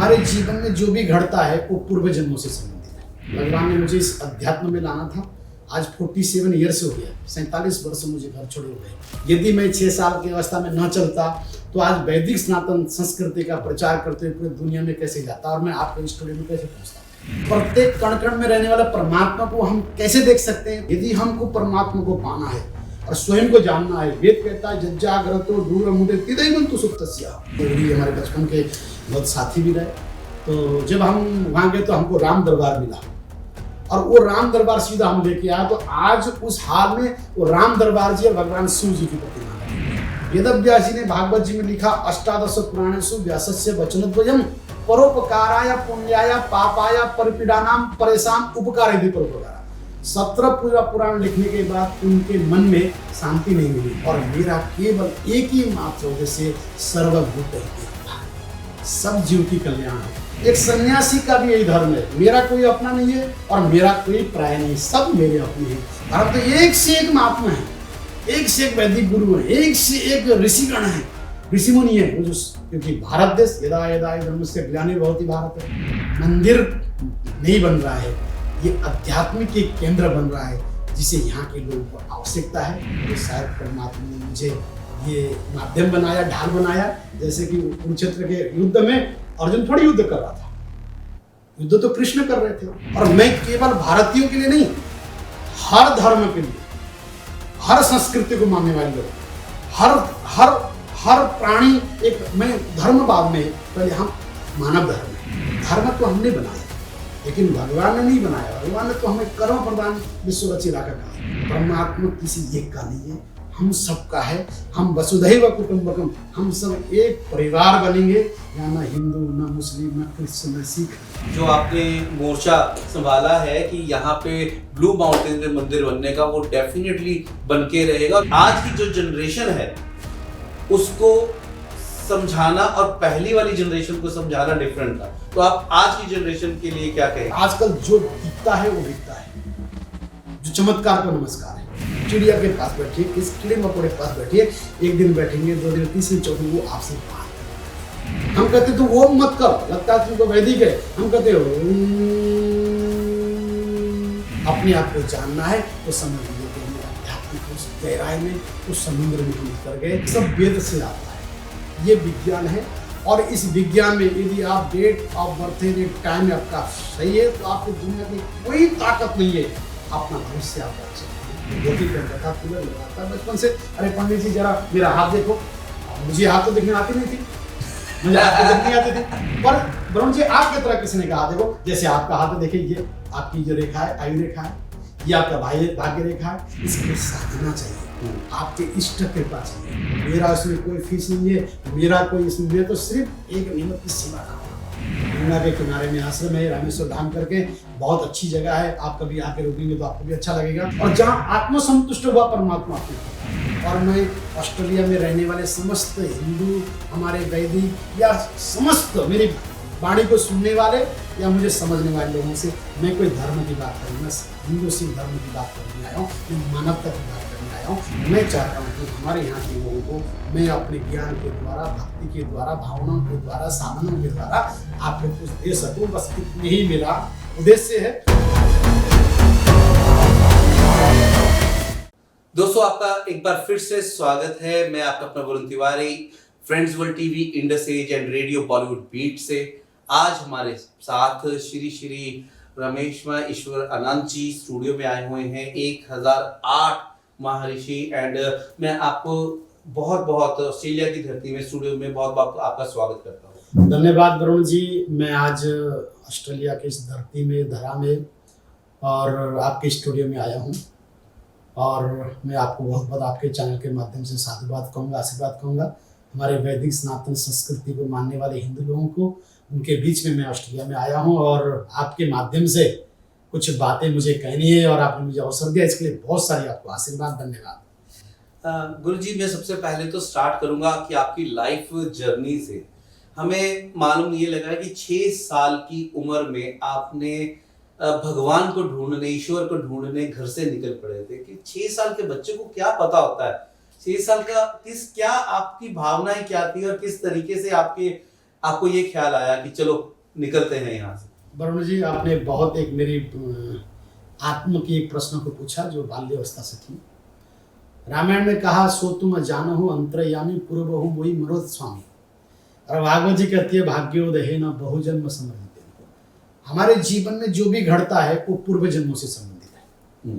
हमारे जीवन में जो भी घटता है वो पूर्व जन्मों से संबंधित है। भगवान ने मुझे इस अध्यात्म में लाना था। आज 47 ईयर्स हो गया, 47 वर्ष मुझे घर छोड़े हुए। यदि मैं 6 साल की अवस्था में न चलता तो आज वैदिक सनातन संस्कृति का प्रचार करते हुए पूरी दुनिया में कैसे जाता और मैं आपके स्टूडियो में कैसे पहुंचता। प्रत्येक कण कण में रहने वाला परमात्मा को हम कैसे देख सकते हैं? यदि हमको परमात्मा को पाना है और स्वयं को जानना है, वेद कहता है जज्जाग्रतो दूरमुदे तिदैवन्तु सुप्तस्य। हमारे बचपन के बहुत साथी भी रहे। तो जब हम वहाँ गए तो हमको राम दरबार मिला और वो राम दरबार सीधा हम लेके आया। तो आज उस हाल में वो राम दरबार जी और भगवान शिव जी की प्रतिमा है। वेदव्यास जी ने भागवत जी में लिखा, अष्टादश पुराणेषु व्यासस्य वचनद्वयम् परोपकाराय पुण्याय पापाय परिपीडानां परेशान उपकारेति परोपकार। 17 पूरा पुराण लिखने के बाद उनके मन में शांति नहीं मिली और मेरा केवल एक ही मात्र उद्देश्य सर्वभूत सब जीव की कल्याण है। एक सन्यासी का भी यही धर्म है, मेरा कोई अपना नहीं है और मेरा कोई पराया नहीं, सब मेरे अपने हैं। भारत तो एक से एक महात्मा है, एक से एक वैदिक गुरु है, एक से एक ऋषिगण है, ऋषि मुनि है। क्योंकि भारत देश यदा यदा धर्मस्य ग्लानिर्भवति भवति भारत है। मंदिर नहीं बन रहा है, ये आध्यात्मिक एक केंद्र बन रहा है जिसे यहाँ के लोगों को आवश्यकता है। तो शायद परमात्मा ने मुझे ये माध्यम बनाया, ढाल बनाया। जैसे कि कुरुक्षेत्र के युद्ध में अर्जुन थोड़ी युद्ध कर रहा था, युद्ध तो कृष्ण कर रहे थे। और मैं केवल भारतीयों के लिए नहीं, हर धर्म के लिए, हर संस्कृति को मानने वाले लोग, हर हर हर प्राणी एक, मैं धर्मवाद में पहले हम मानव धर्म है। धर्म तो हमने बनाया लेकिन भगवान ने नहीं बनाया। भगवान ने तो हमें कर्म प्रदान विश्व रचिता का कहा। परमात्मा किसी एक का नहीं है, हम सबका है। हम वसुधैव कुटुंबकम, हम सब एक परिवार बनेंगे। यहाँ ना हिंदू, ना मुस्लिम, ना क्रिश्चियन, ना सिख। जो आपने मोर्चा संभाला है कि यहाँ पे ब्लू माउंटेन में मंदिर बनने का, वो डेफिनेटली बन के रहेगा। आज की जो जनरेशन है उसको समझाना और पहली वाली जनरेशन को समझाना डिफरेंट था। तो आप आज की जनरेशन के लिए क्या कहें? आजकल जो दिखता है वो बिकता है, जो चमत्कार को नमस्कार है। चिड़िया के पास बैठिए, किस कीड़े मकोड़े के पास बैठिए, एक दिन बैठेंगे, 2 दिन, 3 दिन, 4 दिन वो आपसे बात करेंगे। हम कहते तो वो मत कर, लगता है तुमको वैदिक है। हम कहते हो अपने आप को जानना है तो समझ लीजिए कि हमें आध्यात्मिक उस गहराई में, उस समुद्र में हम उतर गए। सब वेद से आता है, ये विज्ञान है। और इस विज्ञान में यदि आप date of birth date time आपका सही है तो आपकी दुनिया की कोई ताकत नहीं है अपना भविष्य आप रख सकते हैं। धोती पहनता था, कूलर लगाता बचपन से। अरे पंडित जी जरा मेरा हाथ देखो, मुझे हाथ तो देखने आती नहीं थी, मुझे हाथ तो देखने आती थी। पर ब्रह्म जी आपकी तरह किसी ने कहा देखो, जैसे आपका हाथ देखिए, ये आपकी जो रेखा है आयु रेखा है, ये आपका भाग्य रेखा है। इसके साधना चाहिए, आपके इष्ट कृपा चाहिए। मेरा इसमें कोई फीस नहीं है, मेरा कोई इसमें, मैं तो सिर्फ एक नियम की सेवा कर रहा हूँ। यमुना के किनारे में आश्रम है, रामेश्वर धाम करके, बहुत अच्छी जगह है। आप कभी आके रुकेंगे तो आपको भी अच्छा लगेगा। और जहाँ आत्मसंतुष्ट हुआ परमात्मा आपको। और मैं ऑस्ट्रेलिया में रहने वाले समस्त हिंदू, हमारे वैदिक या समस्त मेरी वाणी को सुनने वाले या मुझे समझने वाले लोगों से मैं कोई धर्म की बात करूँ, मैं हिंदू सिख धर्म की बात करने आया हूँ, मैं मानवता की बात करने आया हूँ। मैं चाहता हूँ कि हमारे यहाँ के लोगों को मैं अपने ज्ञान के द्वारा, भक्ति के द्वारा, भावनाओं के द्वारा, साधनों के द्वारा आपको कुछ दे सकूँ। बस इतनी ही मेरा उद्देश्य है। दोस्तों आपका एक बार फिर से स्वागत है। मैं आपका अपना Varun Tiwari, friends world TV, Indus age and radio Bollywood beat से। आज हमारे साथ श्री श्री रमेश्वर ईश्वर अनंत जी स्टूडियो में आए हुए हैं, 1008 महर्षि। एंड मैं आपको बहुत बहुत ऑस्ट्रेलिया की धरती में स्टूडियो में बहुत बहुत आपका स्वागत करता हूँ। धन्यवाद वरुण जी। मैं आज ऑस्ट्रेलिया की इस धरती में, धरा में और आपके स्टूडियो में आया हूँ और मैं आपको बहुत बहुत आपके चैनल के माध्यम से साधुवाद कहूँगा, आशीर्वाद कहूँगा। हमारे वैदिक सनातन संस्कृति को मानने वाले हिंदू लोगों को, उनके बीच में मैं ऑस्ट्रेलिया में आया हूँ और आपके माध्यम से कुछ बातें मुझे कहनी है और आपने मुझे अवसर दिया, इसके लिए बहुत सारी आपको आशीर्वाद, धन्यवाद। गुरु जी, मैं सबसे पहले तो स्टार्ट करूंगा कि आपकी लाइफ जर्नी से। हमें मालूम ये लगा कि 6 साल की उम्र में आपने भगवान को ढूंढने, ईश्वर को ढूंढने घर से निकल पड़े थे। कि 6 साल के बच्चे को क्या पता होता है, 6 साल का क्या आपकी भावनाएं क्या थी और किस तरीके से आपके आपको ये ख्याल आया कि चलो निकलते हैं यहाँ से? वरुण जी, आपने बहुत एक मेरी आत्म की एक प्रश्न को पूछा जो बाल्यावस्था से थी। रामायण ने कहा, सो तुम जानहु अंतर्यामी पूर्वहु मोहि मरोत स्वामी। और भागवत जी कहती है, भाग्योदय न बहुजन्म समर्जित। हमारे जीवन में जो भी घटता है वो पूर्व जन्मों से संबंधित है।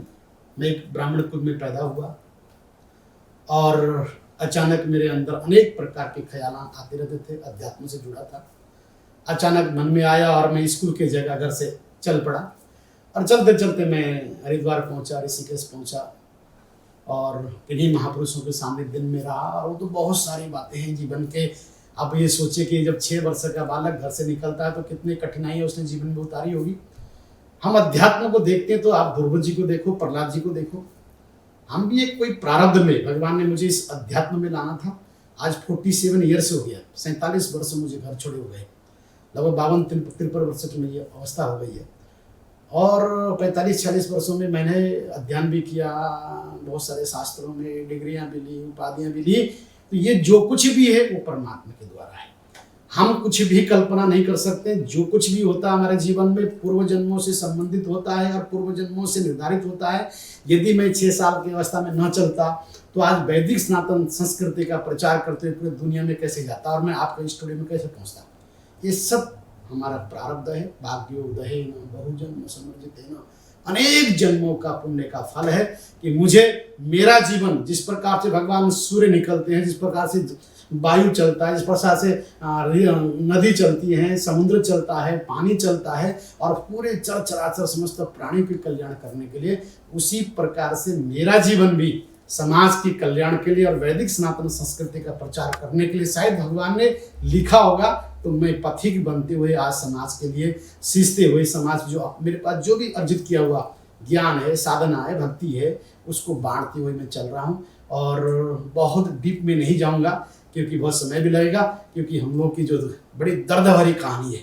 मैं एक ब्राह्मण कुल में पैदा हुआ और अचानक मेरे अंदर अनेक प्रकार के ख्याल आते रहते थे। अध्यात्म से जुड़ा था। अचानक मन में आया और मैं स्कूल के जगह घर से चल पड़ा और चलते चलते मैं हरिद्वार पहुंचा, ऋषिकेश पहुंचा और किन्हीं महापुरुषों के सानिध्य में रहा। और वो तो बहुत सारी बातें हैं जीवन के। आप ये सोचिए कि जब 6 वर्ष का बालक घर से निकलता है तो कितनी कठिनाइयाँ उसने जीवन में उतारी होगी। हम अध्यात्म को देखते हैं तो आप ध्रुव जी को देखो, प्रहलाद जी को देखो। हम भी एक कोई प्रारब्ध में भगवान ने मुझे इस अध्यात्म में लाना था। आज 47 ईयर्स हो गया, 47 वर्ष मुझे घर छोड़े हो गए। लगभग 52-53 वर्ष की मेरी अवस्था हो गई है और 45-46 वर्षों में मैंने अध्ययन भी किया, बहुत सारे शास्त्रों में डिग्रियां भी ली, उपाधियां भी ली। तो ये जो कुछ भी है वो परमात्मा के द्वारा है। हम कुछ भी कल्पना नहीं कर सकते। जो कुछ भी होता है हमारे जीवन में पूर्व जन्मों से संबंधित होता है और पूर्व जन्मों से निर्धारित होता है। यदि मैं 6 साल की अवस्था में न चलता तो आज वैदिक सनातन संस्कृति का प्रचार करते हुए पूरी दुनिया में कैसे जाता और मैं आपके स्टूडियो में कैसे पहुंचता। ये सब हमारा प्रारब्ध है। भाग्योदय न बहुजन्म समर्जित न, अनेक जन्मों का पुण्य का फल है कि मुझे मेरा जीवन जिस प्रकार से भगवान सूर्य निकलते हैं, जिस प्रकार से वायु चलता है, जिस प्रकार से नदी चलती है, समुद्र चलता है, पानी चलता है और पूरे चर चराचर समस्त प्राणी के कल्याण करने के लिए, उसी प्रकार से मेरा जीवन भी समाज के कल्याण के लिए और वैदिक सनातन संस्कृति का प्रचार करने के लिए शायद भगवान ने लिखा होगा। तो मैं पथिक बनते हुए आज समाज के लिए सींचते हुए, समाज जो मेरे पास जो भी अर्जित किया हुआ ज्ञान है, साधना है, भक्ति है, उसको बांटते हुए मैं चल रहा हूँ। और बहुत डीप में नहीं जाऊँगा क्योंकि बहुत समय भी लगेगा, क्योंकि हम लोग की जो बड़ी दर्द भरी कहानी है।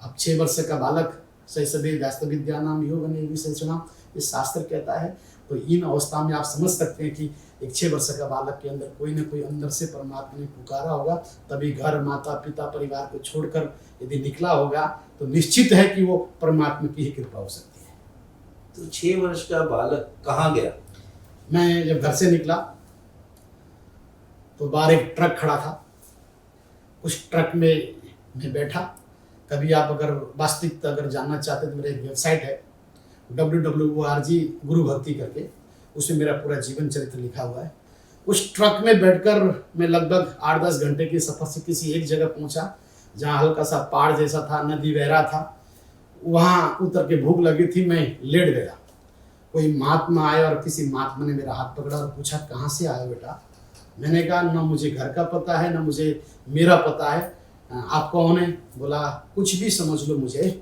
अब 6 वर्ष का बालक शैशवे व्यास्त विद्या नाम योग विशेषणाम, ये शास्त्र कहता है। तो इन अवस्था में आप समझ सकते हैं कि एक 6 वर्ष का बालक के अंदर कोई ना कोई अंदर से परमात्मा ने पुकारा होगा, तभी घर, माता पिता, परिवार को छोड़कर यदि निकला होगा तो निश्चित है कि वो परमात्मा की ही कृपा हो सकती है। तो 6 वर्ष का बालक कहाँ गया? मैं जब घर से निकला तो बाहर एक ट्रक खड़ा था। उस ट्रक में मैं बैठा। कभी आप अगर वास्तविकता अगर जानना चाहते तो मेरा एक वेबसाइट है www.org गुरु भक्ति करके, उसमें मेरा पूरा जीवन चरित्र लिखा हुआ है। उस ट्रक में बैठकर मैं लगभग 8-10 घंटे के सफ़र से किसी एक जगह पहुंचा जहां हल्का सा पहाड़ जैसा था, नदी बह रहा था। वहां उतर के भूख लगी थी, मैं लेट गया। कोई महात्मा आया और किसी महात्मा ने मेरा हाथ पकड़ा और पूछा, कहाँ से आए बेटा? मैंने कहा, ना मुझे घर का पता है, ना मुझे मेरा पता है, आप कौन है? बोला, कुछ भी समझ लो मुझे,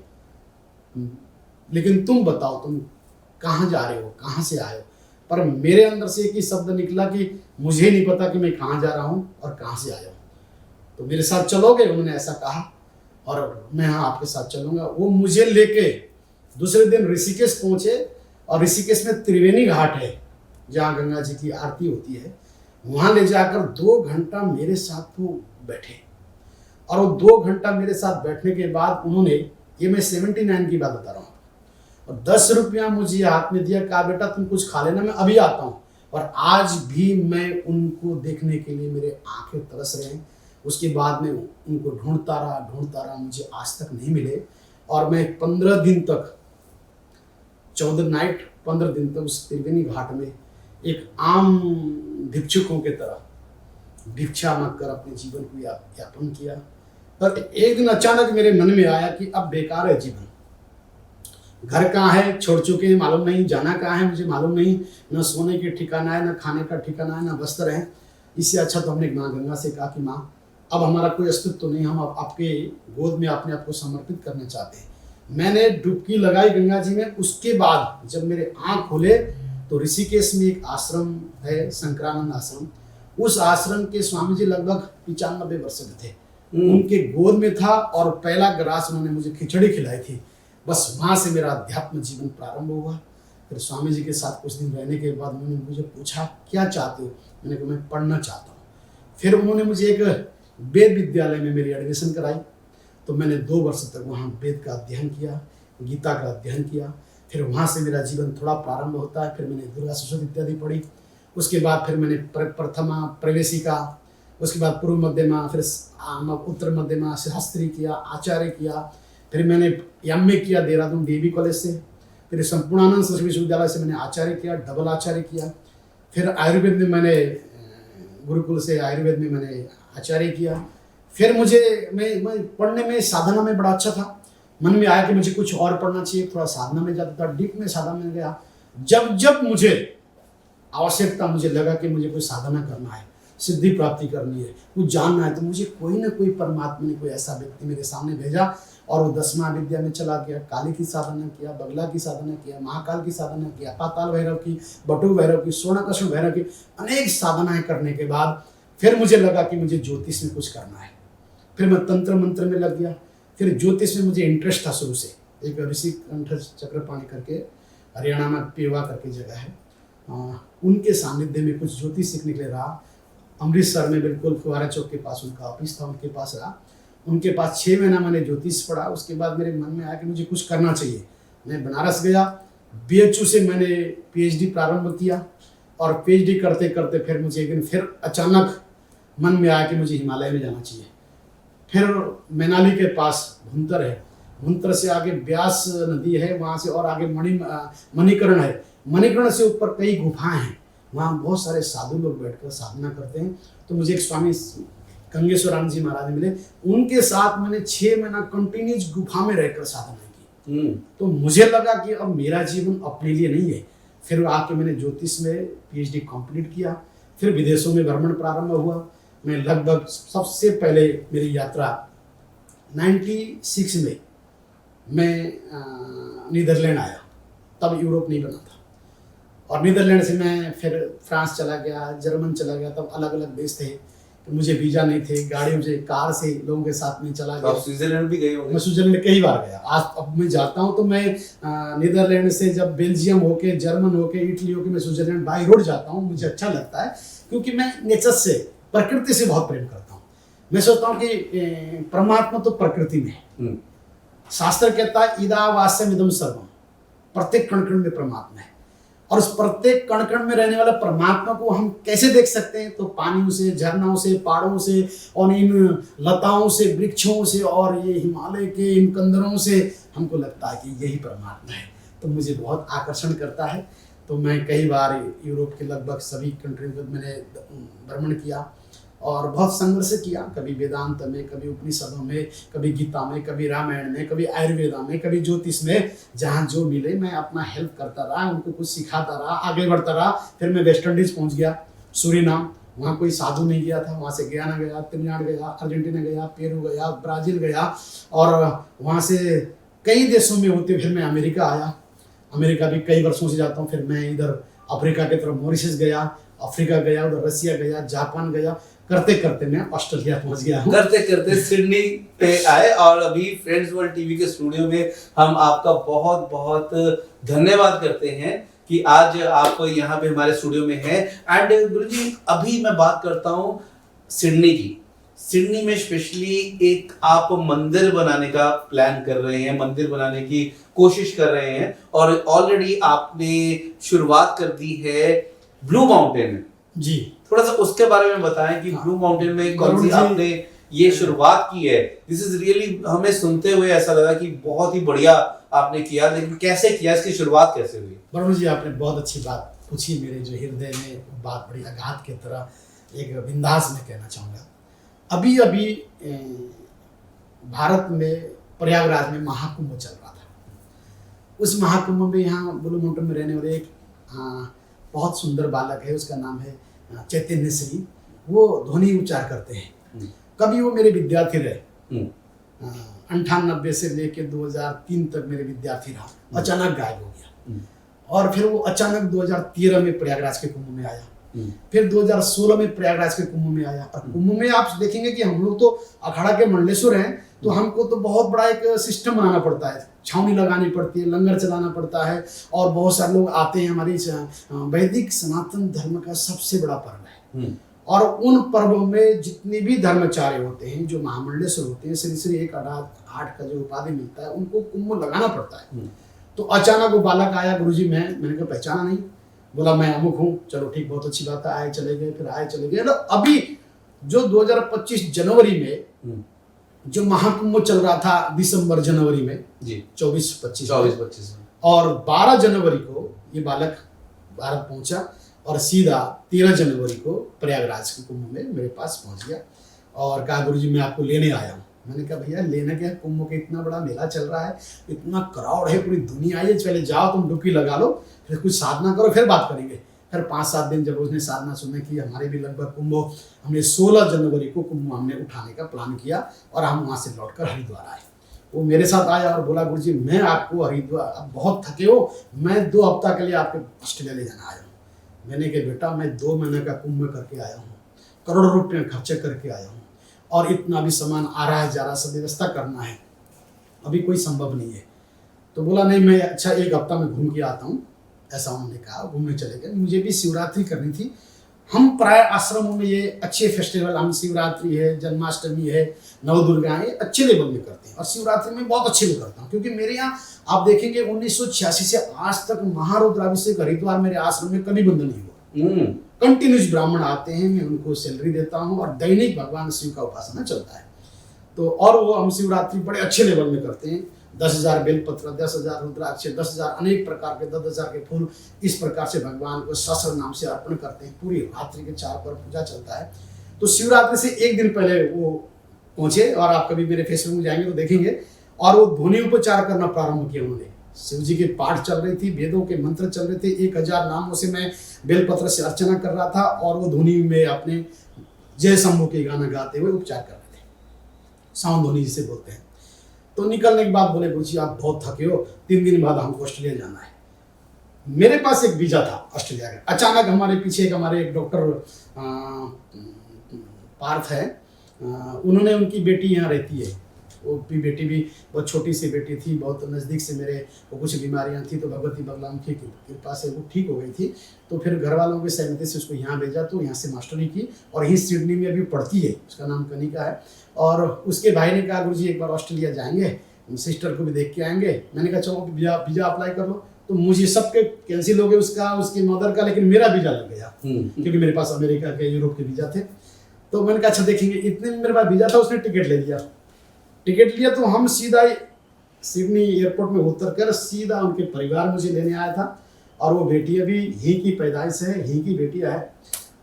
लेकिन तुम बताओ तुम कहाँ जा रहे हो, कहाँ से आए हो? पर मेरे अंदर से एक ही शब्द निकला कि मुझे नहीं पता कि मैं कहाँ जा रहा हूँ और कहाँ से आया हूँ। तो मेरे साथ चलोगे? उन्होंने ऐसा कहा और मैं हाँ आपके साथ चलूँगा। वो मुझे लेके दूसरे दिन ऋषिकेश पहुँचे और ऋषिकेश में त्रिवेणी घाट है जहाँ गंगा जी की आरती होती है। वहाँ ले जाकर 2 घंटा मेरे साथ वो बैठे और वो 2 घंटा मेरे साथ बैठने के बाद उन्होंने, ये मैं 79 की बात बता रहा हूँ, और 10 रुपया मुझे हाथ में दिया, कहा बेटा तुम कुछ खा लेना, मैं अभी आता हूँ। और आज भी मैं उनको देखने के लिए मेरे आंखें तरस रहे हैं। उसके बाद में उनको ढूंढता रहा, मुझे आज तक नहीं मिले। और मैं 15 दिन तक 14 नाइट 15 दिन तक उस त्रिवेणी घाट में एक आम भिक्षुकों के तरह भिक्षा मांगकर अपने जीवन को यापन किया। पर एक दिन अचानक मेरे मन में आया कि अब बेकार है जीवन। घर कहाँ है, छोड़ चुके हैं, मालूम नहीं, जाना कहाँ है मुझे मालूम नहीं, न सोने के ठिकाना है, न खाने का ठिकाना है, न वस्त्र है। इससे अच्छा तो हमने माँ गंगा से कहा कि माँ अब हमारा कोई अस्तित्व तो नहीं, हम अब आपके गोद में अपने आप को समर्पित करना चाहते हैं। मैंने डुबकी लगाई गंगा जी में। उसके बाद जब मेरे आँख खुले तो ऋषिकेश में एक आश्रम है, शंकरानंद आश्रम। उस आश्रम के स्वामी जी लगभग 95 वर्ष के थे। उनके गोद में था और पहला ग्रास उन्होंने मुझे खिचड़ी खिलाई थी। बस वहाँ से मेरा अध्यात्म जीवन प्रारंभ हुआ। फिर स्वामी जी के साथ कुछ दिन रहने के बाद उन्होंने मुझे पूछा क्या चाहते हो? मैंने कहा मैं पढ़ना चाहता हूँ। फिर उन्होंने मुझे एक वेद विद्यालय में मेरी एडमिशन कराई। तो मैंने 2 वर्ष तक वहाँ वेद का अध्ययन किया, गीता का अध्ययन किया। फिर वहाँ से मेरा जीवन थोड़ा प्रारंभ होता है। फिर मैंने दुर्गा सप्तशती इत्यादि पढ़ी। उसके बाद फिर मैंने प्रथमा प्रवेशिका, उसके बाद पूर्व मध्यमा, फिर उत्तर मध्यमा, शास्त्री किया, आचार्य किया। फिर मैंने MA किया देहरादून DAV कॉलेज से। फिर संपूर्णानंद संस्कृत विश्वविद्यालय से मैंने आचार्य किया, डबल आचार्य किया। फिर आयुर्वेद में मैंने गुरुकुल से आयुर्वेद में मैंने आचार्य किया। फिर मुझे मैं पढ़ने में, साधना में बड़ा अच्छा था। मन में आया कि मुझे कुछ और पढ़ना चाहिए, थोड़ा साधना में जाता था, डीप में साधना में गया। जब मुझे आवश्यकता, मुझे लगा कि मुझे कोई साधना करना है, सिद्धि प्राप्ति करनी है, कुछ जानना है, तो मुझे कोई ना कोई परमात्मा ने कोई ऐसा व्यक्ति मेरे सामने भेजा और वो 10वां विद्या में चला गया। काली की साधना किया, बगला की साधना किया, महाकाल की साधना किया, पाताल भैरव की, बटू भैरव की, स्वर्णकृष्ण भैरव की, अनेक साधनाएं करने के बाद फिर मुझे लगा कि मुझे ज्योतिष में कुछ करना है। फिर मैं तंत्र मंत्र में लग गया। फिर ज्योतिष में मुझे इंटरेस्ट था शुरू से। एक ऋषि कंठ चक्रपाणी करके हरियाणा में पेवा करके जगह है, उनके सानिध्य में कुछ ज्योतिष सीखने के लिए रहा। अमृतसर में बिल्कुल फुहारा चौक के पास उनका ऑफिस था, उनके पास रहा। उनके पास 6 महीना मैंने ज्योतिष पढ़ा। उसके बाद मेरे मन में आया कि मुझे कुछ करना चाहिए। मैं बनारस गया, BHU से मैंने PhD प्रारंभ किया और PhD करते करते फिर मुझे एक दिन फिर अचानक मन में आया कि मुझे हिमालय में जाना चाहिए। फिर मैनाली के पास भुंतर है, भुंतर से आगे ब्यास नदी है, वहाँ से और आगे मणिकर्ण है, मणिकर्ण से ऊपर कई गुफाएं हैं, वहाँ बहुत सारे साधु लोग बैठकर साधना करते हैं। तो मुझे एक स्वामी गंगेश्वरानंद जी महाराज मिले, उनके साथ मैंने 6 महीना कंटिन्यूस गुफा में रहकर साधना की। तो मुझे लगा कि अब मेरा जीवन अपने लिए नहीं है। फिर आके मैंने ज्योतिष में PhD कंप्लीट किया। फिर विदेशों में भ्रमण प्रारंभ हुआ। मैं लगभग सबसे पहले मेरी यात्रा 96 में मैं नीदरलैंड आया, तब यूरोप नहीं बना था। और नीदरलैंड से मैं फिर फ्रांस चला गया, जर्मन चला गया, तब अलग अलग देश थे। मुझे वीजा नहीं थे, गाड़ियों से, कार से लोगों के साथ में चला गया। स्विट्जरलैंड भी गए होंगे? मैं स्विट्जरलैंड कई बार गया। आज अब मैं जाता हूँ तो मैं नीदरलैंड से जब बेल्जियम होके, जर्मन होके, इटली होके मैं स्विट्जरलैंड बाई रोड जाता हूँ, मुझे अच्छा लगता है, क्योंकि मैं नेचर से, प्रकृति से बहुत प्रेम करता हूँ। मैं सोचता हूँ कि परमात्मा तो प्रकृति में है। शास्त्र कहता है इदावास्यम इदम सर्वम, प्रत्येक कण कण में परमात्मा है। और उस प्रत्येक कण कण में रहने वाला परमात्मा को हम कैसे देख सकते हैं? तो पानियों से, झरनों से, पहाड़ों से, और इन लताओं से, वृक्षों से, और ये हिमालय के इन कंदरों से हमको लगता है कि यही परमात्मा है। तो मुझे बहुत आकर्षण करता है। तो मैं कई बार यूरोप के लगभग सभी कंट्री में मैंने भ्रमण किया और बहुत संघर्ष किया, कभी वेदांत में, कभी उपनिषदों में, कभी गीता में, कभी रामायण में, कभी आयुर्वेदा में, कभी ज्योतिष में। जहाँ जो मिले मैं अपना हेल्प करता रहा, उनको कुछ सिखाता रहा, आगे बढ़ता रहा। फिर मैं वेस्ट इंडीज पहुँच गया, सूरीनाम। वहाँ कोई साधु नहीं गया था। वहाँ से गयाना गया, तमिलनाडु गया, अर्जेंटीना गया, पेरू गया, ब्राज़ील गया, और वहाँ से कई देशों में होते फिर मैं अमेरिका आया। अमेरिका भी कई वर्षों से जाता हूँ। फिर मैं इधर अफ्रीका की तरफ मॉरिशस गया, अफ्रीका गया, उधर रसिया गया, जापान गया, करते करते मैं ऑस्ट्रेलिया पहुंच गया हूं। करते करते सिडनी पे आए और अभी फ्रेंड्स वर्ल्ड टीवी के स्टूडियो में हम आपका बहुत बहुत धन्यवाद करते हैं कि आज आप यहाँ पे हमारे स्टूडियो में हैं। एंड गुरुजी, अभी मैं बात करता हूँ सिडनी की। सिडनी में स्पेशली एक आप मंदिर बनाने का प्लान कर रहे हैं, मंदिर बनाने की कोशिश कर रहे हैं, और ऑलरेडी आपने शुरुआत कर दी है ब्लू माउंटेन में। जी, थोड़ा सा उसके बारे में बताएं कि ब्लू माउंटेन में कौन सी आपने ये शुरुआत की है। दिस इज रियली, हमें सुनते हुए ऐसा लगा कि बहुत ही बढ़िया आपने किया, लेकिन कैसे किया, इसकी शुरुआत कैसे हुई? वरुण जी, आपने बहुत अच्छी बात पूछी। मेरे जो हृदय में बात बड़ी आघात की तरह, एक बिंदास में कहना चाहूँगा। अभी अभी भारत में प्रयागराज में महाकुंभ चल रहा था। उस महाकुंभ में यहाँ ब्लू माउंटेन में रहने वाले एक बहुत सुंदर बालक है, उसका नाम है चैतन्य श्री। वो ध्वनि उच्चार करते हैं। कभी वो मेरे विद्यार्थी रहे, 98 से लेके 2003 तक मेरे विद्यार्थी रहा। अचानक गायब हो गया, और फिर वो अचानक 2013 में प्रयागराज के कुंभ में आया। फिर 2016 में प्रयागराज के कुंभ में आया। और कुंभ में आप देखेंगे कि हम लोग तो अखाड़ा के मंडलेश्वर हैं, तो हमको तो बहुत बड़ा एक सिस्टम बनाना पड़ता है, छावनी लगानी पड़ती है, लंगर चलाना पड़ता है, और बहुत सारे लोग आते हैं। हमारी वैदिक सनातन धर्म का सबसे बड़ा पर्व है। और उन पर्वों में जितने भी धर्माचार्य होते हैं, जो महामंडलेश्वर होते हैं, श्री श्री 1/8 का जो उपाधि मिलता है, उनको कुंभ लगाना पड़ता है। तो अचानक वो बालक आया, गुरुजी मैंने कहा पहचाना नहीं, बोला मैं अमुक हूँ। चलो ठीक, बहुत अच्छी बात है, आए चले गए, फिर आए चले गए। अभी जो 2025 जनवरी में जो महाकुंभ चल रहा था, दिसंबर जनवरी में जी 24-25 और 12 जनवरी को ये बालक भारत पहुंचा और सीधा 13 जनवरी को प्रयागराज के कुंभ में मेरे पास पहुंच गया और कहा गुरुजी मैं आपको लेने आया हूँ। मैंने कहा भैया लेने क्या, कुंभ के इतना बड़ा मेला चल रहा है, इतना क्राउड है, पूरी दुनिया है, चले जाओ तुम डुबकी लगा लो, फिर कुछ साधना करो, फिर बात करेंगे। फिर 5-7 दिन जब उसने साधना सुनने की, हमारे भी लगभग कुंभ, हमने 16 जनवरी को कुंभ हमने उठाने का प्लान किया और हम वहाँ से लौटकर हरिद्वार आए। वो मेरे साथ आया और बोला गुरुजी मैं आपको हरिद्वार, अब बहुत थके हो, मैं 2 हफ्ता के लिए आपके ऑस्ट्रेलिया ले जाना आया हूँ। मैंने कहा बेटा मैं 2 महीने का कुंभ करके आया हूँ, करोड़ों रुपये खर्चे करके आया हूँ और इतना भी सामान आ रहा है, जा रहा, सब व्यवस्था करना है, अभी कोई संभव नहीं है। तो बोला नहीं मैं अच्छा 1 हफ्ता में घूम के आता हूँ, ऐसा उन्होंने कहा। घूमने चले गए। मुझे भी शिवरात्रि करनी थी। हम प्राय आश्रमों में ये अच्छे फेस्टिवल, हम शिवरात्रि है, जन्माष्टमी है, नवदुर्गा है, अच्छे लेवल में करते हैं और शिवरात्रि में बहुत अच्छे में करता हूँ, क्योंकि मेरे यहाँ आप देखेंगे 1986 से आज तक महारुद्राभिषेक हरिद्वार मेरे आश्रम में कभी बंद नहीं हुआ। कंटिन्यूस ब्राह्मण आते हैं, मैं उनको सैलरी देता हूँ और दैनिक भगवान शिव का उपासना चलता है। तो और वो हम शिवरात्रि बड़े अच्छे लेवल में करते हैं। 10,000 बेलपत्र, 10,000 रुद्राक्ष, 10,000 अनेक प्रकार के 10,000 के फूल, इस प्रकार से भगवान को सहस्र नाम से अर्पण करते हैं। पूरी रात्रि के 4 पर पूजा चलता है। तो शिवरात्रि से 1 दिन पहले वो पहुंचे और आप कभी मेरे फेसबुक में जाएंगे तो देखेंगे, और वो ध्वनि उपचार करना प्रारंभ किया उन्होंने। शिव जी के पाठ चल रही थी, वेदों के मंत्र चल रहे थे, 1000 नामों से मैं बेलपत्र से अर्चना कर रहा था और वो ध्वनि में अपने जय शंभू के गाना गाते हुए उपचार कर रहे थे, साउंड ध्वनि जिसे बोलते हैं। तो निकलने के बाद बोले गुरुजी आप बहुत थके हो, 3 दिन बाद हमको ऑस्ट्रेलिया जाना है। मेरे पास एक वीजा था ऑस्ट्रेलिया का। अचानक हमारे पीछे हमारे एक डॉक्टर पार्थ है, उन्होंने, उनकी बेटी यहाँ रहती है, वो भी बेटी भी बहुत छोटी सी बेटी थी, बहुत नज़दीक से मेरे, वो कुछ बीमारियाँ थी तो भगवती बगलाम की कृपा से वो ठीक हो गई थी। तो फिर घर वालों की सहमति से उसको यहाँ भेजा, तो यहाँ से मास्टरी की और यहीं सिडनी में अभी पढ़ती है, उसका नाम कनिका है। और उसके भाई ने कहा गुरुजी एक बार ऑस्ट्रेलिया जाएंगे, सिस्टर को भी देख के आएंगे। मैंने कहा चलो वीजा अप्लाई कर लो। तो मुझे सबके कैंसिल हो गए, उसका, उसकी मदर का, लेकिन मेरा वीजा लग गया क्योंकि मेरे पास अमेरिका के, यूरोप के वीजा थे। तो मैंने कहा अच्छा देखेंगे, इतने में मेरे पास वीजा था, उसने टिकट ले लिया। तो हम सीधा सिडनी एयरपोर्ट में उतर कर सीधा उनके परिवार मुझे लेने आया था। और वो बेटी अभी ही की पैदाइश है, ही की बेटिया है,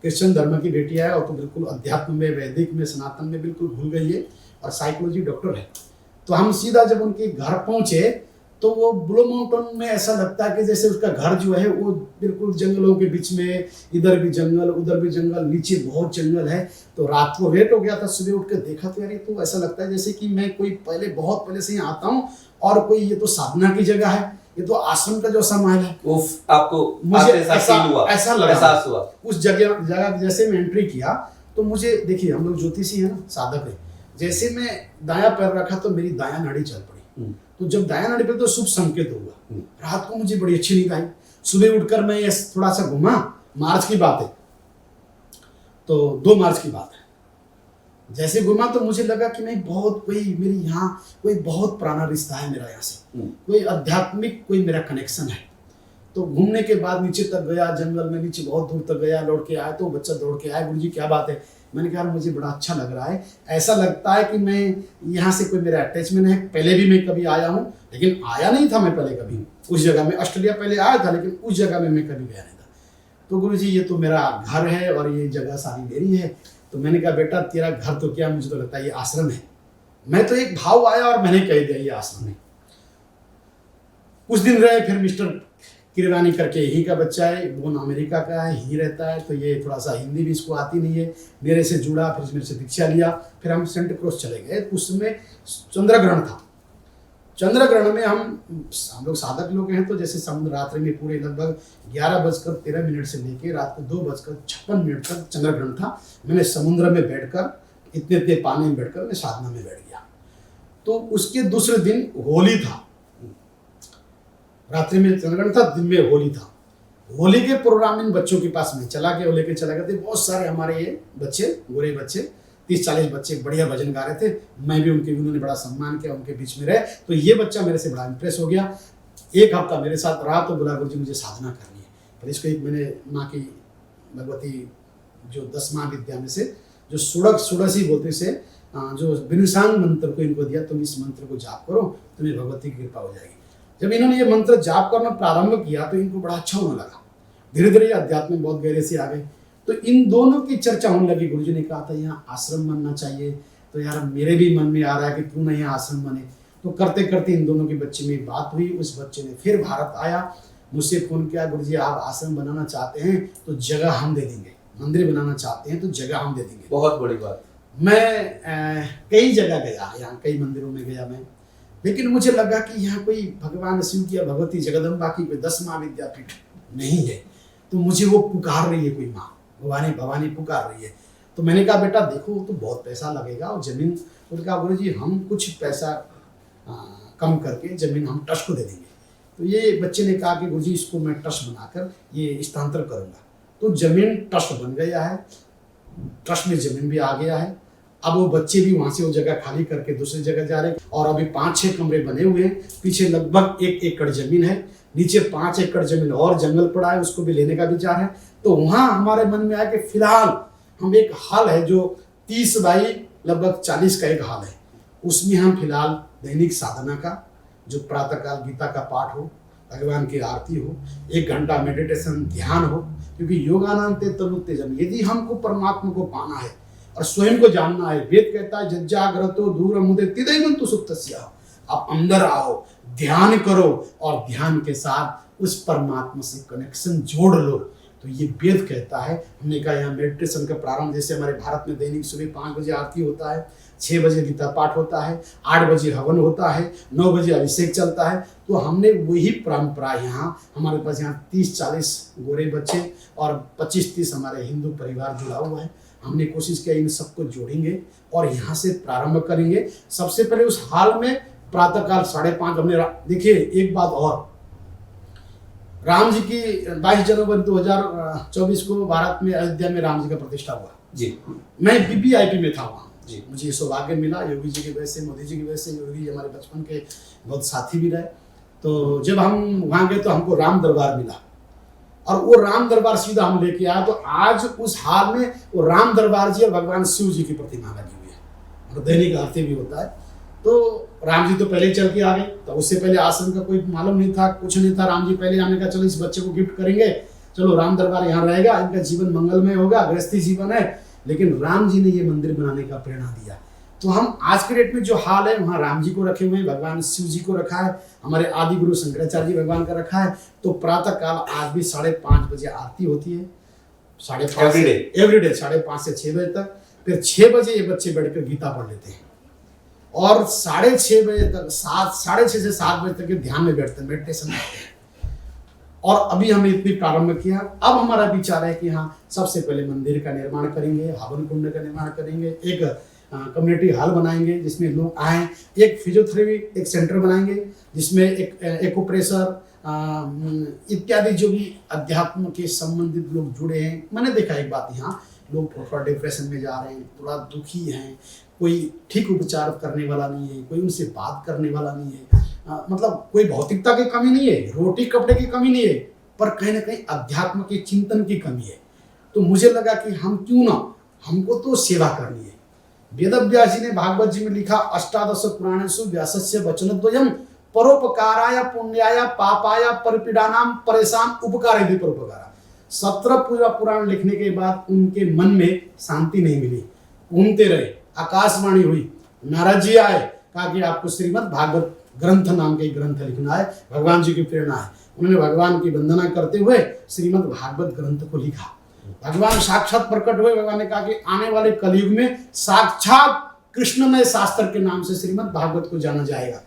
क्रिश्चियन धर्म की बेटिया है और तो बिल्कुल अध्यात्म में, वैदिक में, सनातन में बिल्कुल भूल गई है और साइकोलॉजी डॉक्टर है। तो हम सीधा जब उनके घर पहुंचे तो वो ब्लू माउंटेन में ऐसा लगता है कि जैसे उसका घर जो है वो बिल्कुल जंगलों के बीच में, इधर भी जंगल उधर भी जंगल, नीचे बहुत जंगल है। तो रात को लेट हो गया था, सुबह उठ के देखा तो यार ये तो ऐसा लगता है जैसे कि मैं कोई पहले, बहुत पहले से यहाँ आता हूँ और कोई, ये तो साधना की जगह है, ये तो आश्रम का जो समाज है। आपको मुझे ऐसा लगा, एहसास हुआ उस जगह जैसे मैं एंट्री किया तो मुझे, देखिए हम लोग ज्योतिषी है ना, साधक है, जैसे मैं दायां पैर रखा तो मेरी दायां नाड़ी चल पड़ी। तो जब दायां नाड़ी पे तो शुभ संकेत हुआ। रात को मुझे बड़ी अच्छी नींद आई। सुबह उठकर मैं थोड़ा सा घूमा, मार्च की बात है, तो 2 मार्च की बात है। जैसे घूमा तो मुझे लगा कि नहीं, बहुत कोई मेरी यहाँ कोई बहुत पुराना रिश्ता है मेरा, यहाँ से कोई आध्यात्मिक कोई मेरा कनेक्शन है। तो घूमने के बाद नीचे तक गया, जंगल में नीचे बहुत दूर तक गया, लौट के आया तो बच्चा दौड़ के आया, गुरुजी क्या बात है। मैंने कहा मुझे बड़ा अच्छा लग रहा है, ऐसा लगता है कि मैं यहाँ से कोई मेरा अटैचमेंट है। पहले भी मैं कभी आया हूँ, लेकिन आया नहीं था मैं पहले कभी उस जगह में। ऑस्ट्रेलिया पहले आया था, लेकिन उस जगह में मैं कभी गया नहीं था। तो गुरुजी ये तो मेरा घर है और ये जगह सारी मेरी है। तो मैंने कहा बेटा तेरा घर तो क्या, मुझे तो लगता है ये आश्रम है। मैं तो एक भाव आया और मैंने कह दिया ये आश्रम है। कुछ दिन रहे, फिर मिस्टर किरवानी करके यही का बच्चा है, वो अमेरिका का है, ही रहता है, तो ये थोड़ा सा हिंदी भी इसको आती नहीं है, मेरे से जुड़ा, फिर मेरे से दीक्षा लिया। फिर हम सेंट क्रॉस चले गए। उस समय चंद्रग्रहण था। चंद्रग्रहण में हम लोग साधक लोग हैं, तो जैसे समुद्र रात्रि में पूरे लगभग 11:13 से लेके रात को 2:56 तक चंद्रग्रहण था। मैंने समुद्र में बैठकर, इतने पानी में बैठकर मैं साधना में बैठ गया। तो उसके दूसरे दिन होली था। रात्रि में चंद्रग्रहण था, दिन में होली था। होली के प्रोग्राम इन बच्चों के पास में चला गया, लेके चला गया थे। बहुत सारे हमारे ये बच्चे, गोरे बच्चे, 30-40 बच्चे बढ़िया भजन गा रहे थे। मैं भी उन्होंने बड़ा सम्मान किया, उनके बीच में रहे। तो ये बच्चा मेरे से बड़ा इंप्रेस हो गया। एक हफ्ता मेरे साथ रहा तो बोला गुरुजी मुझे साधना करनी है। पर इसको एक मैंने माँ की भगवती जो 10 महाविद्या में से जो षोडशी बोलते से जो विनुसांग मंत्र को इनको दिया, तुम इस मंत्र को जाप करो, तुम्हें भगवती की कृपा हो जाएगी। जब इन्होंने ये मंत्र जाप करना प्रारंभ किया तो इनको बड़ा अच्छा होने लगा। धीरे धीरे अध्यात्म में बहुत गहरे से आ गए। तो इन दोनों की चर्चा होने लगी। गुरुजी ने कहा था यहाँ आश्रम बनना चाहिए। तो यार मेरे भी मन में आ रहा है कि क्यों ना यहाँ आश्रम बने। तो करते करते इन दोनों के बच्चे में बात हुई। उस बच्चे ने फिर भारत आया, मुझसे फोन किया, गुरुजी आप आश्रम बनाना चाहते हैं तो जगह हम दे देंगे, मंदिर बनाना चाहते हैं तो जगह हम दे देंगे। बहुत बड़ी बात। मैं कई जगह गया, यहाँ कई मंदिरों में गया मैं, लेकिन मुझे लगा कि यहाँ कोई भगवान शिव की या भगवती जगदम्बा की कोई 10 महाविद्यापीठ नहीं है। तो मुझे वो पुकार रही है, कोई माँ भवानी पुकार रही है। तो मैंने कहा बेटा देखो तो बहुत पैसा लगेगा और जमीन। उन्होंने कहा गुरुजी हम कुछ पैसा कम करके जमीन हम ट्रस्ट को दे देंगे। तो ये बच्चे ने कहा कि गुरुजी इसको मैं ट्रस्ट बनाकर ये स्थानांतर करूँगा। तो जमीन ट्रस्ट बन गया है, ट्रस्ट में जमीन भी आ गया है। अब वो बच्चे भी वहां से वो जगह खाली करके दूसरी जगह जा रहे हैं। और अभी 5-6 कमरे बने हुए हैं। पीछे लगभग 1 एकड़ जमीन है, नीचे 5 एकड़ जमीन और जंगल पड़ा है, उसको भी लेने का विचार है। तो वहां हमारे मन में आया कि फिलहाल हम एक हॉल है जो 30 बाई लगभग 40 का एक हॉल है, उसमें हम फिलहाल दैनिक साधना का जो प्रातःकाल गीता का पाठ हो, भगवान की आरती हो, 1 घंटा मेडिटेशन ध्यान हो। क्योंकि योगानांते तनुत्तेजम, यदि हमको परमात्मा को पाना है और स्वयं को जानना है, वेद कहता है जज्जाग्रतो दूर मुदे तिदैवंतु सुप्तस्या, आप अंदर आओ, ध्यान करो और ध्यान के साथ उस परमात्मा से कनेक्शन जोड़ लो। तो ये वेद कहता है। हमने कहा यहाँ मेडिटेशन का प्रारंभ, जैसे हमारे भारत में दैनिक सुबह 5 बजे आरती होता है, 6 बजे गीता पाठ होता है, 8 बजे हवन होता है, 9 बजे अभिषेक चलता है। तो हमने वही परंपरा यहाँ हमारे पास यहाँ 30-40 गोरे बच्चे और 25-30 हमारे हिंदू परिवार जुड़ा हुआ है। हमने कोशिश किया इन सबको जोड़ेंगे और यहाँ से प्रारंभ करेंगे। सबसे पहले उस हाल में प्रातःकाल 5:30 हमने देखिए एक बात और, राम जी की 22 जनवरी 2024 को भारत में अयोध्या में राम जी का प्रतिष्ठा हुआ जी। मैं वीवीआईपी में था वहाँ जी। मुझे सौभाग्य मिला, योगी जी की वजह से, मोदी जी की वजह से। योगी जी हमारे बचपन के बहुत साथी भी रहे। तो जब हम वहाँ गए तो हमको राम दरबार मिला और वो राम दरबार सीधा हम लेके आया। तो आज उस हाल में वो राम दरबार जी और भगवान शिव जी की प्रतिमा लगी हुई है और दैनिक आरती भी होता है। तो राम जी तो पहले चल के आ गए। तो उससे पहले आश्रम का कोई मालूम नहीं था, कुछ नहीं था। राम जी पहले हमने कहा चलो इस बच्चे को गिफ्ट करेंगे, चलो राम दरबार यहाँ रहेगा, इनका जीवन मंगलमय होगा, गृहस्थी जीवन है। लेकिन राम जी ने ये मंदिर बनाने का प्रेरणा दिया। तो हम आज के डेट में जो हाल है वहाँ राम जी को रखे हुए हैं, भगवान शिव जी को रखा है, हमारे आदि गुरु शंकराचार्य जी भगवान का रखा है। तो प्रातः काल आज भी 5:30 बजे आरती होती है, 5:30 एवरीडे 5:30 से 6 बजे तक। फिर 6 बजे ये बच्चे बैठकर गीता पढ़ लेते हैं और 6:30 बजे तक 6:30 से 7 बजे तक ध्यान में बैठते हैं, मेडिटेशन करते हैं। और अभी हमने इतनी प्रारंभ किया। अब हमारा विचार है कि हाँ सबसे पहले मंदिर का निर्माण करेंगे, हवन कुंड का निर्माण करेंगे, एक कम्युनिटी हॉल बनाएंगे जिसमें लोग आएँ, एक फिजियोथेरेपी एक सेंटर बनाएंगे जिसमें एक एक्यूप्रेशर इत्यादि जो भी अध्यात्म के संबंधित लोग जुड़े हैं। मैंने देखा एक बात, यहाँ लोग थोड़ा डिप्रेशन में जा रहे हैं, थोड़ा दुखी हैं, कोई ठीक उपचार करने वाला नहीं है, कोई उनसे बात करने वाला नहीं है। मतलब कोई भौतिकता की कमी नहीं है, रोटी कपड़े की कमी नहीं है, पर कहीं ना कहीं अध्यात्म के चिंतन की कमी है। तो मुझे लगा कि हम क्यों ना, हमको तो सेवा करनी है। वेदव्यास जी ने भागवत जी में लिखा, 18 पुराणेषु व्यासस्य वचनद्वयम् परोपकाराय पुण्याय पापाय परिपीडानां परेशान उपकारेति परोपकारा। 17 पूरा पुराण लिखने के बाद उनके मन में शांति नहीं मिली, घूमते रहे। आकाशवाणी हुई, नारद जी आए, कहा कि आपको श्रीमद् भागवत ग्रंथ नाम के ग्रंथ लिखना है, भगवान जी की प्रेरणा है। उन्होंने भगवान की वंदना करते हुए श्रीमद् भागवत ग्रंथ को लिखा। भगवान साक्षात प्रकट हुए। भगवान ने कहा कि आने वाले कलयुग में साक्षात कृष्णमय शास्त्र के नाम से श्रीमद् भागवत को जाना जाएगा।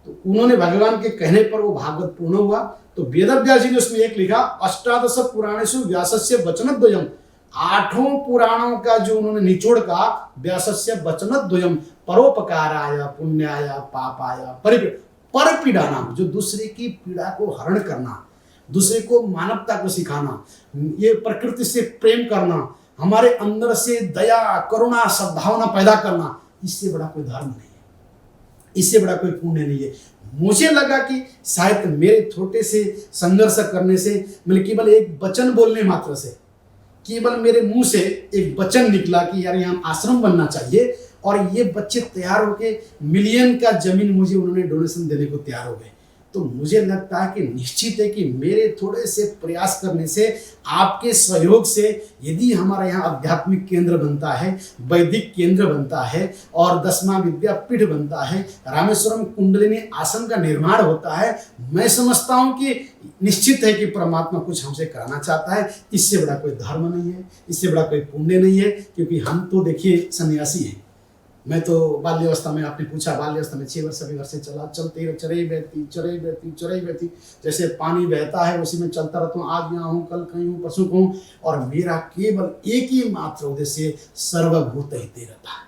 तो उन्होंने भगवान के कहने पर वो भागवत पूर्ण हुआ। तो वेदव्यास जी ने उसमें एक लिखा, 18 पुराणेषु व्यासस्य वचनद्वयम्, 8 पुराणों का जो उन्होंने निचोड़ का, व्यासस्य वचनद्वयम् परोपकाराय पुण्याय पापाय परिपीडानां, जो दूसरे की पीड़ा को हरण करना, दूसरे को मानवता को सिखाना, ये प्रकृति से प्रेम करना, हमारे अंदर से दया, करुणा, सद्भावना पैदा करना, इससे बड़ा कोई धर्म नहीं है, इससे बड़ा कोई पुण्य नहीं है। मुझे लगा कि शायद मेरे छोटे से संघर्ष करने से, मतलब केवल एक वचन बोलने मात्र से, केवल मेरे मुंह से एक वचन निकला कि यार यहाँ आश्रम बनना चाहिए, और ये बच्चे तैयार होके मिलियन का जमीन मुझे उन्होंने डोनेशन देने को तैयार हो गए। तो मुझे लगता है कि निश्चित है कि मेरे थोड़े से प्रयास करने से, आपके सहयोग से, यदि हमारा यहाँ आध्यात्मिक केंद्र बनता है, वैदिक केंद्र बनता है और 10वां विद्यापीठ बनता है, रामेश्वरम कुंडलिनी आश्रम का निर्माण होता है, मैं समझता हूँ कि निश्चित है कि परमात्मा कुछ हमसे कराना चाहता है। इससे बड़ा कोई धर्म नहीं है, इससे बड़ा कोई पुण्य नहीं है, क्योंकि हम तो देखिए सन्यासी हैं। मैं तो बाल्यावस्था में, आपने पूछा, बाल्यावस्था में 6 वर्ष अभी घर से चला, चलते चरई बहती, जैसे पानी बहता है उसी में चलता रहता हूँ। आज यहाँ हूँ, कल कहीं हूँ, परसों हूँ, और मेरा केवल एक ही मात्र उद्देश्य सर्वभूत हिते रहता है,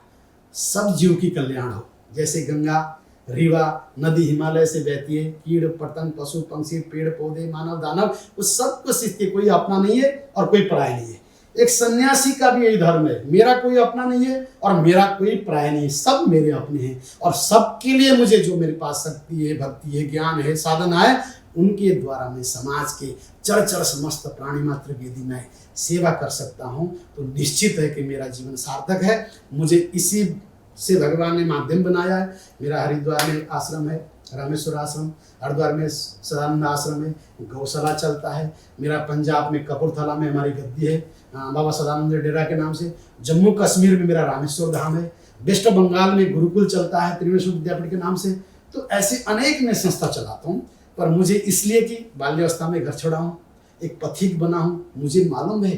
सब जीव की कल्याण हो। जैसे गंगा, रीवा, नदी हिमालय से बहती है, कीड़ पतंग, पशु पंक्षी, पेड़ पौधे, मानव दानव, उस सबको सीखते, कोई अपना नहीं है और कोई पराया नहीं है। एक सन्यासी का भी यही धर्म है, मेरा कोई अपना नहीं है और मेरा कोई पराया नहीं है, सब मेरे अपने हैं, और सबके लिए मुझे जो मेरे पास शक्ति है, भक्ति है, ज्ञान है, साधना है, उनके द्वारा मैं समाज के चर समस्त प्राणी मात्र की यदि मैं सेवा कर सकता हूँ तो निश्चित है कि मेरा जीवन सार्थक है। मुझे इसी से भगवान ने माध्यम बनाया है। मेरा हरिद्वार में आश्रम है, रामेश्वर आश्रम, हरिद्वार में सदानंद आश्रम है, गौशाला चलता है। मेरा पंजाब में कपूरथला में हमारी गद्दी है बाबा सदानंद डेरा के नाम से। जम्मू कश्मीर में मेरा रामेश्वर धाम है। वेस्ट बंगाल में गुरुकुल चलता है त्रिवेणी विद्यापीठ के नाम से। तो ऐसे अनेक मैं संस्था चलाता हूँ, पर मुझे इसलिए कि बाल्यावस्था में घर छोड़ा हूँ, एक पथिक बना हूँ। मुझे मालूम है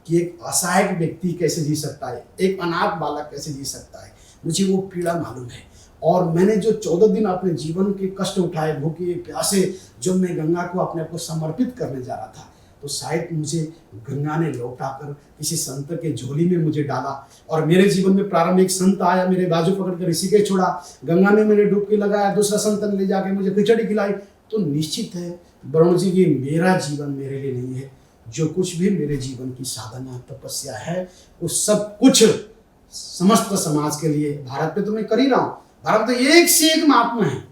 कि एक असहाय व्यक्ति कैसे जी सकता है, एक अनाथ बालक कैसे जी सकता है, मुझे वो पीड़ा मालूम है। और मैंने जो 14 दिन अपने जीवन के कष्ट उठाए, भूखे प्यासे, जब मैं गंगा को अपने आप को समर्पित करने जा रहा था, तो शायद मुझे गंगा ने लौटाकर किसी संत के झोली में मुझे डाला। और मेरे जीवन में प्रारंभ एक संत आया, मेरे बाजू पकड़ कर ऋषिकेश छोड़ा, गंगा ने मैंने डुबकी लगाया, दूसरा संत ने ले जाके मुझे खिचड़ी खिलाई। तो निश्चित है वरुण जी कि मेरा जीवन मेरे लिए नहीं है, जो कुछ भी मेरे जीवन की साधना तपस्या है वो सब कुछ समस्त समाज के लिए। भारत पे तो मैं कर ही रहा हूँ, भारत में तो एक से एक महात्मा है,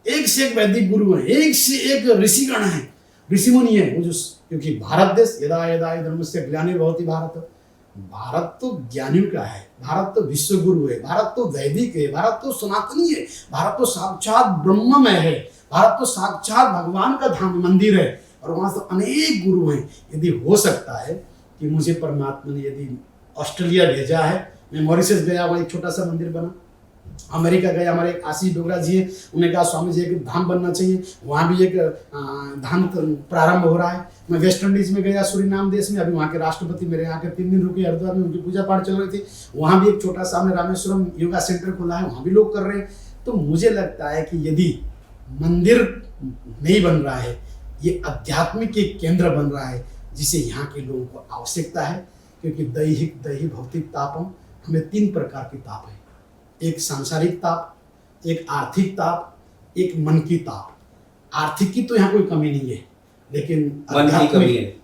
एक से एक वैदिक गुरु है, एक से एक ऋषिगण है, ऋषि मुनि है। वो जो, क्योंकि भारत देश यदा यदा धर्मस्य ग्लानिर्भवति भारत, भारत तो ज्ञानियों का है, भारत तो विश्व गुरु है, भारत तो वैदिक है, भारत तो सनातनी है, भारत तो साक्षात ब्रह्ममय है, भारत तो साक्षात भगवान का धाम मंदिर है, और वहां तो अनेक गुरु हैं। यदि हो सकता है कि मुझे परमात्मा ने यदि ऑस्ट्रेलिया भेजा है, मैं मॉरिशस गया, वहाँ एक छोटा सा मंदिर बना, अमेरिका गया, हमारे एक आशीष डोगरा जी है, उन्हें कहा स्वामी जी एक धाम बनना चाहिए, वहाँ भी एक धाम प्रारंभ हो रहा है। मैं वेस्ट इंडीज में गया, सूरीनाम देश में, अभी वहाँ के राष्ट्रपति मेरे यहाँ के 3 दिन रुके हरिद्वार में, उनकी पूजा पाठ चल रही थी, वहाँ भी एक छोटा सा हमने रामेश्वरम योगा सेंटर खोला है, वहाँ भी लोग कर रहे हैं। तो मुझे लगता है कि यदि मंदिर नहीं बन रहा है, ये आध्यात्मिक एक केंद्र बन रहा है जिसे यहाँ के लोगों को आवश्यकता है। क्योंकि दैहिक भौतिक तापों, हमें 3 प्रकार के ताप है, एक सांसारिक ताप, एक आर्थिक ताप, एक मन की ताप। आर्थिक की तो यहाँ कोई कमी नहीं है, लेकिन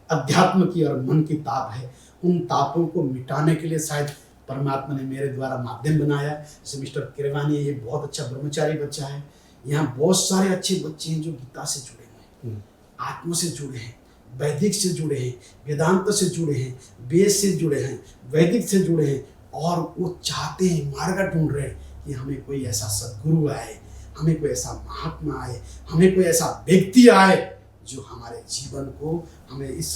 अध्यात्म की और मन की ताप है। उन तापों को मिटाने के लिए शायद परमात्मा ने मेरे द्वारा माध्यम बनाया। जैसे मिस्टर किरवानी, ये बहुत अच्छा ब्रह्मचारी बच्चा है। यहाँ बहुत सारे अच्छे बच्चे हैं जो गीता से जुड़े हुए हैं, आत्मा से जुड़े हैं, वैदिक से जुड़े हैं, वेदांत से जुड़े हैं, वेद से जुड़े हैं, वैदिक से जुड़े हैं, और वो चाहते हैं, मार्ग ढूंढ रहे हैं कि हमें कोई ऐसा सद्गुरु आए, हमें कोई ऐसा महात्मा आए, हमें कोई ऐसा व्यक्ति आए जो हमारे जीवन को, हमें इस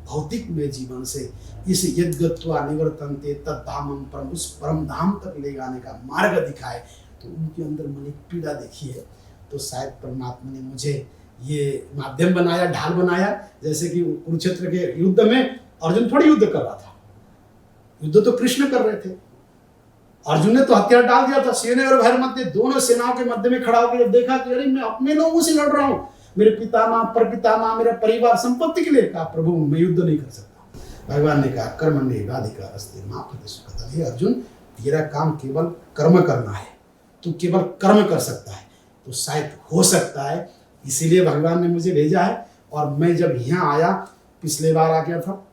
भौतिक में जीवन से इस यद्गत्वा निवर्तन्ते तद्धामम परम, उस परम धाम तक ले जाने का मार्ग दिखाए। तो उनके अंदर मन एक पीड़ा देखी है, तो शायद परमात्मा ने मुझे ये माध्यम बनाया, ढाल बनाया। जैसे कि कुरुक्षेत्र के युद्ध में अर्जुन थोड़ी युद्ध कर रहा था, युद्ध तो कृष्ण कर रहे थे। अर्जुन ने तो हथियार डाल दिया था, सेना और भैर मध्य, दोनों सेनाओं के मध्य में खड़ा होकर देखा कि अरे मैं अपने लोगों से लड़ रहा हूँ, मेरे पितामह परपितामह मेरा परिवार संपत्ति के लिए। कहा प्रभु मैं युद्ध नहीं कर सकता। भगवान ने कहा कर्मण्येवाधिकारस्ते मा फलेषु कदाचन। हे अर्जुन, तेरा काम केवल कर्म करना है, तू केवल कर्म कर सकता है। तो शायद हो सकता है इसीलिए भगवान ने मुझे भेजा है। और मैं जब यहाँ आया, पिछले बार आ गया था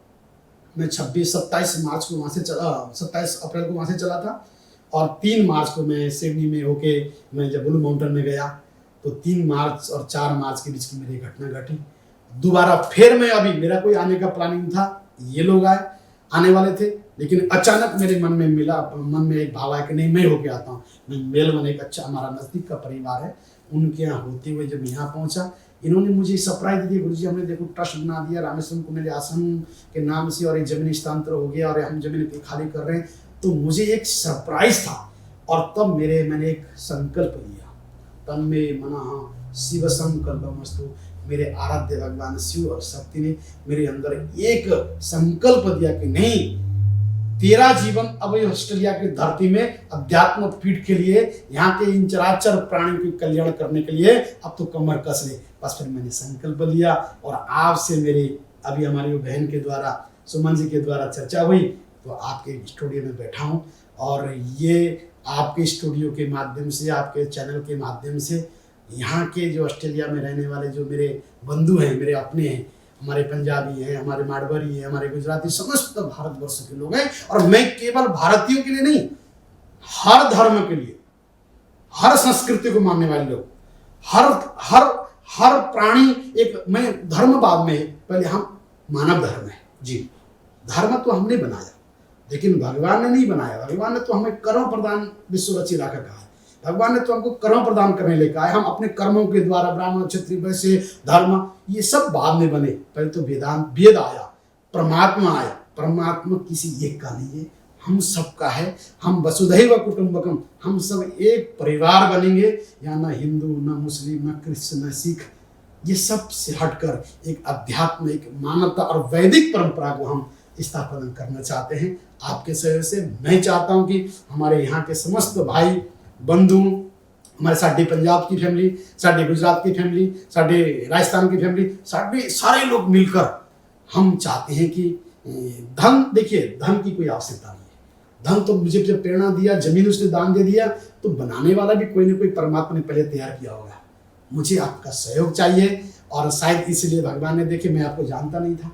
मैं 27 मार्च को वहाँ से चला, 27 अप्रैल को वहाँ से चला था, और 3 मार्च को मैं सिडनी में होके मैं जब ब्लू माउंटेन में गया, तो 3 मार्च और 4 मार्च के बीच की मेरी घटना घटी। दोबारा फिर मैं, अभी मेरा कोई आने का प्लानिंग था, ये लोग आने वाले थे, लेकिन अचानक मेरे मन में एक भाव आया कि नहीं, मैं होके आता हूँ। मैं मेलबर्न, एक अच्छा हमारा नज़दीक का परिवार है, उनके यहाँ होते हुए जब यहाँ पहुँचा, इन्होंने मुझे सरप्राइज दिया, गुरुजी हमने देखो ट्रस्ट बना दिया रामेश्वरम को मेरे आश्रम के नाम से, और एक जमीन हस्तांतर हो गया और हम जमीन खाली कर रहे हैं। तो मुझे एक सरप्राइज था, और तब मैंने एक संकल्प लिया, तन्मे मनः शिव संकल्पमस्तु। मेरे आराध्य भगवान शिव और शक्ति ने मेरे अंदर एक संकल्प दिया कि नहीं, तेरा जीवन अब ऑस्ट्रेलिया की धरती में अध्यात्म पीठ के लिए, यहाँ के इन चराचर प्राणियों के कल्याण करने के लिए अब तो कमर कस ले। बस फिर मैंने संकल्प लिया, और आपसे मेरी अभी हमारी बहन के द्वारा, सुमन जी के द्वारा चर्चा हुई, तो आपके स्टूडियो में बैठा हूँ, और ये आपके स्टूडियो के माध्यम से, आपके चैनल के माध्यम से यहाँ के जो ऑस्ट्रेलिया में रहने वाले जो मेरे बंधु हैं, मेरे अपने हैं, हमारे पंजाबी हैं, हमारे मारवाड़ी हैं, हमारे गुजराती, समस्त भारतवर्ष के लोग हैं। और मैं केवल भारतीयों के लिए नहीं, हर धर्म के लिए, हर संस्कृति को मानने वाले लोग, हर प्राणी, एक मैं धर्मवाद में, पहले हम मानव धर्म है जी, धर्म तो हमने बनाया, लेकिन भगवान ने नहीं बनाया। भगवान ने तो हमें कर्म प्रदान विश्व रचिला का कहा है, भगवान ने तो हमको कर्म प्रदान करने ले कहा है। हम अपने कर्मों के द्वारा, ब्राह्मण क्षत्रिय वैश्य धर्म, ये सब बाद में बने, पहले तो वेद आया, परमात्मा आया। परमात्मा किसी एक का नहीं है, हम सबका है। हम वसुधैव कुटुंबकम, हम सब एक परिवार बनेंगे। यहाँ ना हिंदू, ना मुस्लिम, ना क्रिश्चियन, ना सिख, ये सब से हटकर एक अध्यात्म, एक मानवता और वैदिक परंपरा को हम स्थापना करना चाहते हैं। आपके सहयोग से मैं चाहता हूँ कि हमारे यहाँ के समस्त भाई बंधु, हमारे साढ़े पंजाब की फैमिली, साढ़े गुजरात की फैमिली, साढ़े राजस्थान की फैमिली, सारे लोग मिलकर हम चाहते हैं कि धन, देखिए धन की कोई आवश्यकता नहीं है। धन तो मुझे जब प्रेरणा दिया, जमीन उसने दान दे दिया, तो बनाने वाला भी कोई ना कोई परमात्मा ने पहले तैयार किया होगा। मुझे आपका सहयोग चाहिए, और शायद इसलिए भगवान ने, देखिए मैं आपको जानता नहीं था,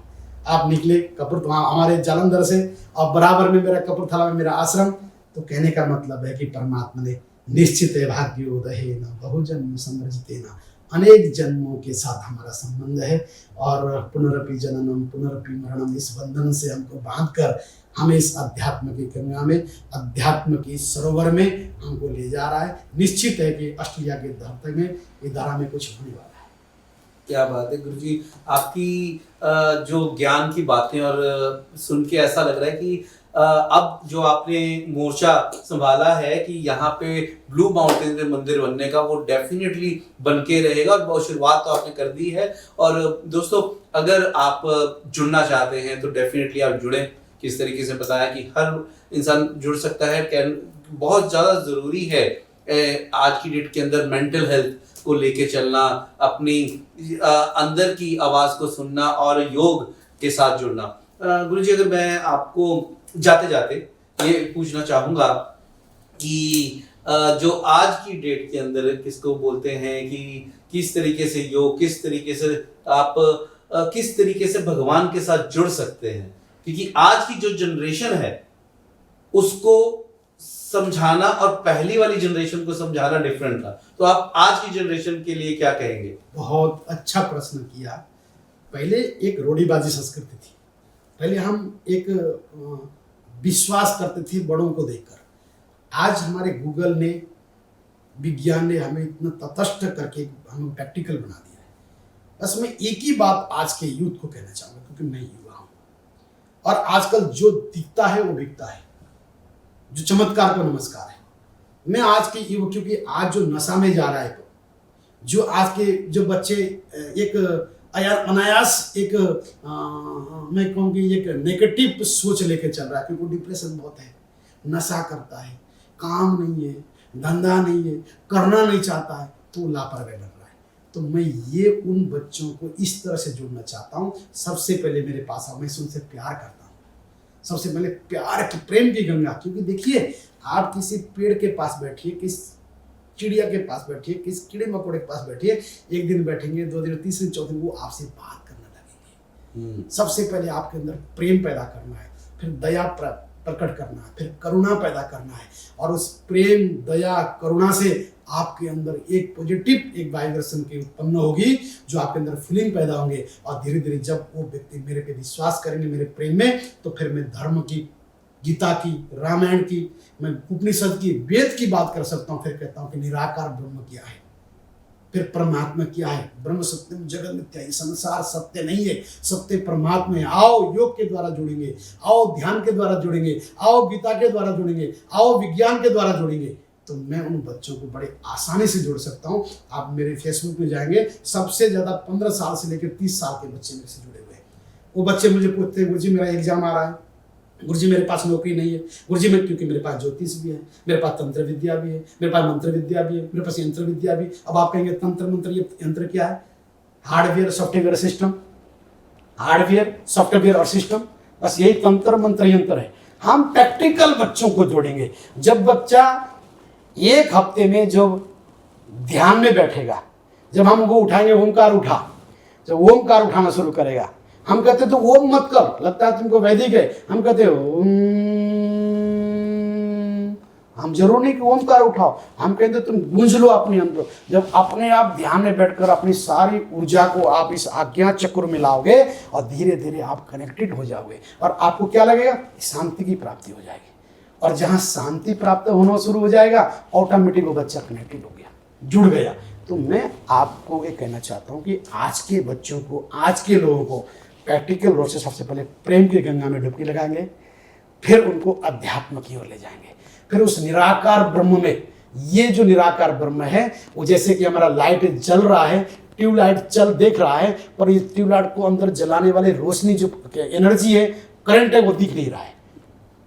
आप निकले कपूरथला हमारे जालंधर से, और बराबर में मेरा कपूरथला में मेरा आश्रम, तो कहने का मतलब है कि परमात्मा ने निश्चित है भाग्योदय न बहुजन्म समर्जितेना, अनेक जन्मों के साथ हमारा संबंध है, और पुनरपि जननम पुनरपि मरणम, इस बंधन से हमको बांधकर हमें इस अध्यात्म की गंगा में, अध्यात्म की सरोवर में हमको ले जा रहा है। निश्चित है कि ऑस्ट्रेलिया की धरती में, इस धारा में कुछ होने वाला है। क्या बात है गुरुजी, आपकी जो ज्ञान की बातें और सुन के ऐसा लग रहा है कि अब जो आपने मोर्चा संभाला है कि यहाँ पे ब्लू माउंटेन में मंदिर बनने का, वो डेफिनेटली बन के रहेगा, और बहुत शुरुआत तो आपने कर दी है। और दोस्तों, अगर आप जुड़ना चाहते हैं तो डेफिनेटली आप जुड़ें। किस तरीके से बताया कि हर इंसान जुड़ सकता है, बहुत ज़्यादा ज़रूरी है आज की डेट के अंदर मेंटल हेल्थ को लेके चलना, अपनी अंदर की आवाज़ को सुनना और योग के साथ जुड़ना। गुरुजी, अगर मैं आपको जाते जाते ये पूछना चाहूँगा कि जो आज की डेट के अंदर किसको बोलते हैं कि किस तरीके से योग, किस तरीके से आप किस तरीके से भगवान के साथ जुड़ सकते हैं, क्योंकि आज की जो जनरेशन है उसको समझाना और पहली वाली जनरेशन को समझाना डिफरेंट था। तो आप आज की जनरेशन के लिए क्या कहेंगे? बहुत अच्छा प्रश्न किया। पहले एक रोड़ीबाजी संस्कृति थी, पहले हम एक विश्वास करते थे बड़ों को देखकर। आज हमारे गूगल ने, विज्ञान ने हमें इतना तटस्थ करके हमें प्रैक्टिकल बना दिया है। बस मैं एक ही बात आज के यूथ को कहना चाहूँगा, क्योंकि मैं युवा हूँ, और आजकल जो दिखता है वो बिकता है, जो चमत्कार को नमस्कार है। मैं आज के युवा, क्योंकि आज जो नशा में जा रहा है, जो आज के जो बच्चे एक अनायास एक मैं कहूँगी एक नेगेटिव सोच लेके चल रहा है, क्योंकि डिप्रेशन बहुत है, नशा करता है, काम नहीं है, धंधा नहीं है, करना नहीं चाहता है, तो लापरवाही बन रहा है। तो मैं ये उन बच्चों को इस तरह से जोड़ना चाहता हूँ। सबसे पहले मेरे पास आओ, मैं उनसे प्यार करता हूँ, सबसे पहले प्यार की, प्रेम की गंगा। क्योंकि देखिए, आप किसी पेड़ के पास बैठिए, चिड़िया के पास बैठिए, किसी कीड़े मकोड़े के पास बैठिए, एक दिन बैठेंगे, 2 दिन, तीसरे चौथे दिन वो आपसे बात करने लगेंगे। सबसे पहले आपके अंदर प्रेम पैदा करना है, फिर दया प्रकट करना है, फिर करुणा पैदा करना है, और उस प्रेम, दया, करुणा से आपके अंदर एक पॉजिटिव एक वाइब्रेशन की उत्पन्न होगी, जो आपके अंदर फीलिंग पैदा होंगे, और धीरे धीरे जब वो व्यक्ति मेरे पे विश्वास करेंगे, मेरे प्रेम में, तो फिर मैं धर्म की, गीता की, रामायण की, मैं उपनिषद की, वेद की बात कर सकता हूँ। फिर कहता हूँ कि निराकार ब्रह्म क्या है, फिर परमात्मा क्या है। ब्रह्म सत्यम जगत मिथ्या, ये संसार सत्य नहीं है, सत्य परमात्मा है। आओ योग के द्वारा जुड़ेंगे, आओ ध्यान के द्वारा जुड़ेंगे, आओ गीता के द्वारा जुड़ेंगे, आओ विज्ञान के द्वारा जुड़ेंगे, तो मैं उन बच्चों को बड़े आसानी से जोड़ सकता हूँ। आप मेरे फेसबुक में जाएंगे, सबसे ज़्यादा 15 साल से लेकर 30 साल के बच्चे मेरे से जुड़े हुए हैं। वो बच्चे मुझे पूछते हैं, गुरुजी मेरा एग्जाम आ रहा है, गुरुजी मेरे पास नौकरी नहीं है, गुरुजी मैं, क्योंकि मेरे पास ज्योतिष भी है, मेरे पास तंत्र विद्या भी है, मेरे पास मंत्र विद्या भी है, मेरे पास यंत्र विद्या भी। अब आप कहेंगे तंत्र मंत्र, ये यंत्र क्या है? Hardware software system, hardware software और सिस्टम, बस यही तंत्र मंत्र यंत्र है। हम प्रैक्टिकल बच्चों को जोड़ेंगे। जब बच्चा एक हफ्ते में जो ध्यान में बैठेगा, जब हम वो उठाएंगे, ओमकार उठा, जब ओमकार उठाना शुरू करेगा, हम कहते तो ओम मत कर, लगता है तुमको वैदिक है, हम कहते ओम, हम जरूर नहीं कि ओमकार उठाओ, हम कहते तुम गूंज लो अपने अंदर। जब अपने आप ध्यान में बैठकर अपनी सारी ऊर्जा को आप इस आज्ञा चक्र में लाओगे, और धीरे धीरे आप कनेक्टेड हो जाओगे, और आपको क्या लगेगा? शांति की प्राप्ति हो जाएगी। और जहां शांति प्राप्त होना शुरू हो जाएगा, ऑटोमेटिक वो बच्चा कनेक्टेड हो गया, जुड़ गया। तो मैं आपको ये कहना चाहता हूँ कि आज के बच्चों को, आज के लोगों को प्रैक्टिकल रूप से सबसे पहले प्रेम की गंगा में डुबकी लगाएंगे, फिर उनको अध्यात्म की ओर ले जाएंगे, फिर उस निराकार ब्रह्म में, ये जो निराकार ब्रह्म है, वो जैसे कि हमारा लाइट जल रहा है, ट्यूबलाइट चल देख रहा है, पर ये ट्यूबलाइट को अंदर जलाने वाले रोशनी जो एनर्जी है, करंट है, वो दिख नहीं रहा है।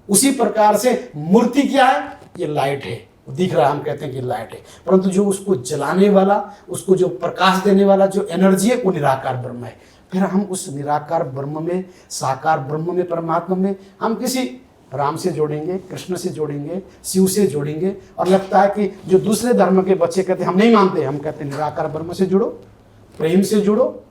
उसी प्रकार से मूर्ति क्या है? ये लाइट है, दिख रहा है, हम कहते हैं कि लाइट है, परंतु जो उसको जलाने वाला, उसको जो प्रकाश देने वाला जो एनर्जी है, वो निराकार ब्रह्म है। फिर हम उस निराकार ब्रह्म में, साकार ब्रह्म में, परमात्मा में, हम किसी राम से जोड़ेंगे, कृष्ण से जोड़ेंगे, शिव से जोड़ेंगे। और लगता है कि जो दूसरे धर्म के बच्चे कहते हैं हम नहीं मानते, हम कहते हैं निराकार ब्रह्म से जुड़ो, प्रेम से जुड़ो।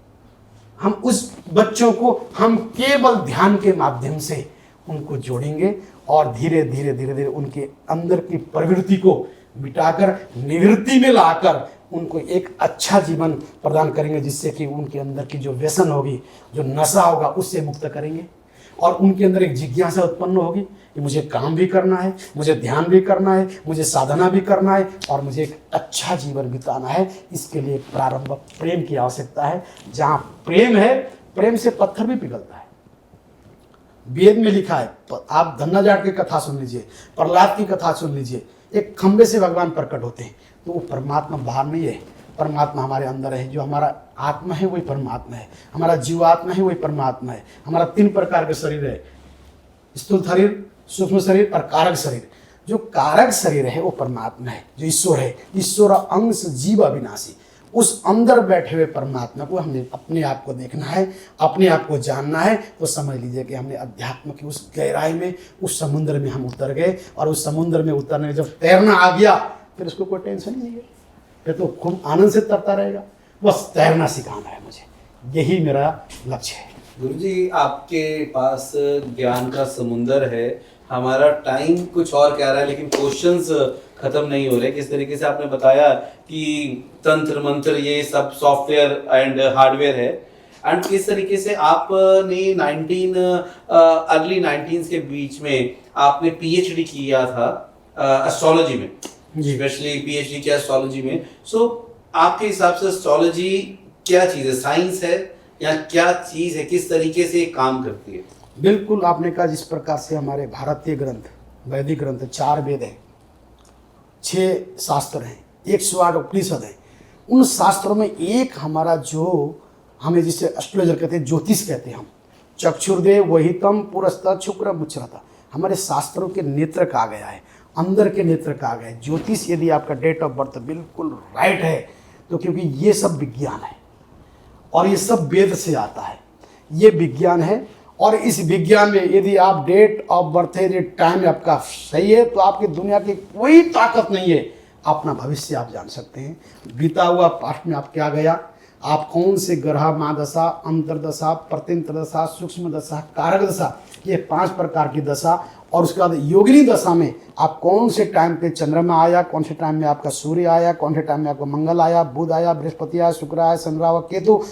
हम उस बच्चों को हम केवल ध्यान के माध्यम से उनको जोड़ेंगे, और धीरे धीरे धीरे धीरे उनके अंदर की प्रवृत्ति को मिटाकर निवृत्ति में लाकर उनको एक अच्छा जीवन प्रदान करेंगे, जिससे कि उनके अंदर की जो व्यसन होगी, जो नशा होगा, उससे मुक्त करेंगे। और उनके अंदर एक जिज्ञासा उत्पन्न होगी कि मुझे काम भी करना है, मुझे ध्यान भी करना है, मुझे साधना भी करना है, और मुझे एक अच्छा जीवन बिताना है। इसके लिए प्रारंभ प्रेम की आवश्यकता है। जहाँ प्रेम है, प्रेम से पत्थर भी पिघलता है। वेद में लिखा है, आप धन्ना जाट की कथा सुन लीजिए, प्रहलाद की कथा सुन लीजिए, एक खंबे से भगवान प्रकट होते हैं। तो वो परमात्मा बाहर नहीं है, परमात्मा हमारे अंदर है। जो हमारा आत्मा है वही परमात्मा है, हमारा जीवात्मा है वही परमात्मा है। हमारा 3 प्रकार के शरीर है, स्थूल शरीर, सूक्ष्म शरीर और कारक शरीर। जो कारक शरीर है वो परमात्मा है, जो ईश्वर है, ईश्वर अंश जीव अविनाशी। उस अंदर बैठे हुए परमात्मा को हमने अपने आप को देखना है, अपने आप को जानना है। तो समझ लीजिए कि हमने अध्यात्म की उस गहराई में, उस समुद्र में हम उतर गए। और उस समुद्र में उतरने में जब तैरना आ गया, फिर उसको कोई टेंशन ही नहीं है, फिर तो खूब आनंद से तरता रहेगा। बस तैरना सिखाना है मुझे, यही मेरा लक्ष्य है। गुरुजी, आपके पास ज्ञान का समुंदर है, हमारा टाइम कुछ और कह रहा है, लेकिन क्वेश्चंस खत्म नहीं हो रहे। किस तरीके से आपने बताया कि तंत्र मंत्र ये सब सॉफ्टवेयर एंड हार्डवेयर है, एंड किस तरीके से आपने अर्ली 19 के बीच में आपने पीएचडी किया था एस्ट्रोलॉजी में, स्पेशली पीएचडी किया एस्ट्रोलॉजी में। सो आपके हिसाब से एस्ट्रोलॉजी क्या चीज़ है, साइंस है या क्या चीज़ है, किस तरीके से काम करती है? बिल्कुल आपने कहा, जिस प्रकार से हमारे भारतीय ग्रंथ, वैदिक ग्रंथ, 4 वेद हैं, 6 शास्त्र हैं, 108 उपनिषद हैं। उन शास्त्रों में एक हमारा जो हमें जिसे एस्ट्रोलॉजर कहते हैं, ज्योतिष कहते हैं हम, चक्षुर्देव वहितम पुरस्तः शुक्र मुच्रता, हमारे शास्त्रों के नेत्र कहा गया है, अंदर के नेत्र कहा गया है। ज्योतिष यदि आपका डेट ऑफ बर्थ बिल्कुल राइट है, तो क्योंकि ये सब विज्ञान है और ये सब वेद से आता है, ये विज्ञान है। और इस विज्ञान में यदि आप डेट ऑफ बर्थ है, टाइम आपका सही है, तो आपकी दुनिया की कोई ताकत नहीं है अपना भविष्य आप जान सकते हैं। बीता हुआ पास्ट में आप क्या गया, आप कौन से ग्रह महादशा, अंतरदशा, प्रत्यंतर दशा, सूक्ष्म दशा, कारक दशा, ये 5 प्रकार की दशा, और उसके बाद योगिनी दशा में आप कौन से टाइम पे चंद्रमा आया, कौन से टाइम में आपका सूर्य आया, कौन से टाइम में आपका मंगल आया, बुध आया, बृहस्पति आया, शुक्र आया, शनि आया, केतु,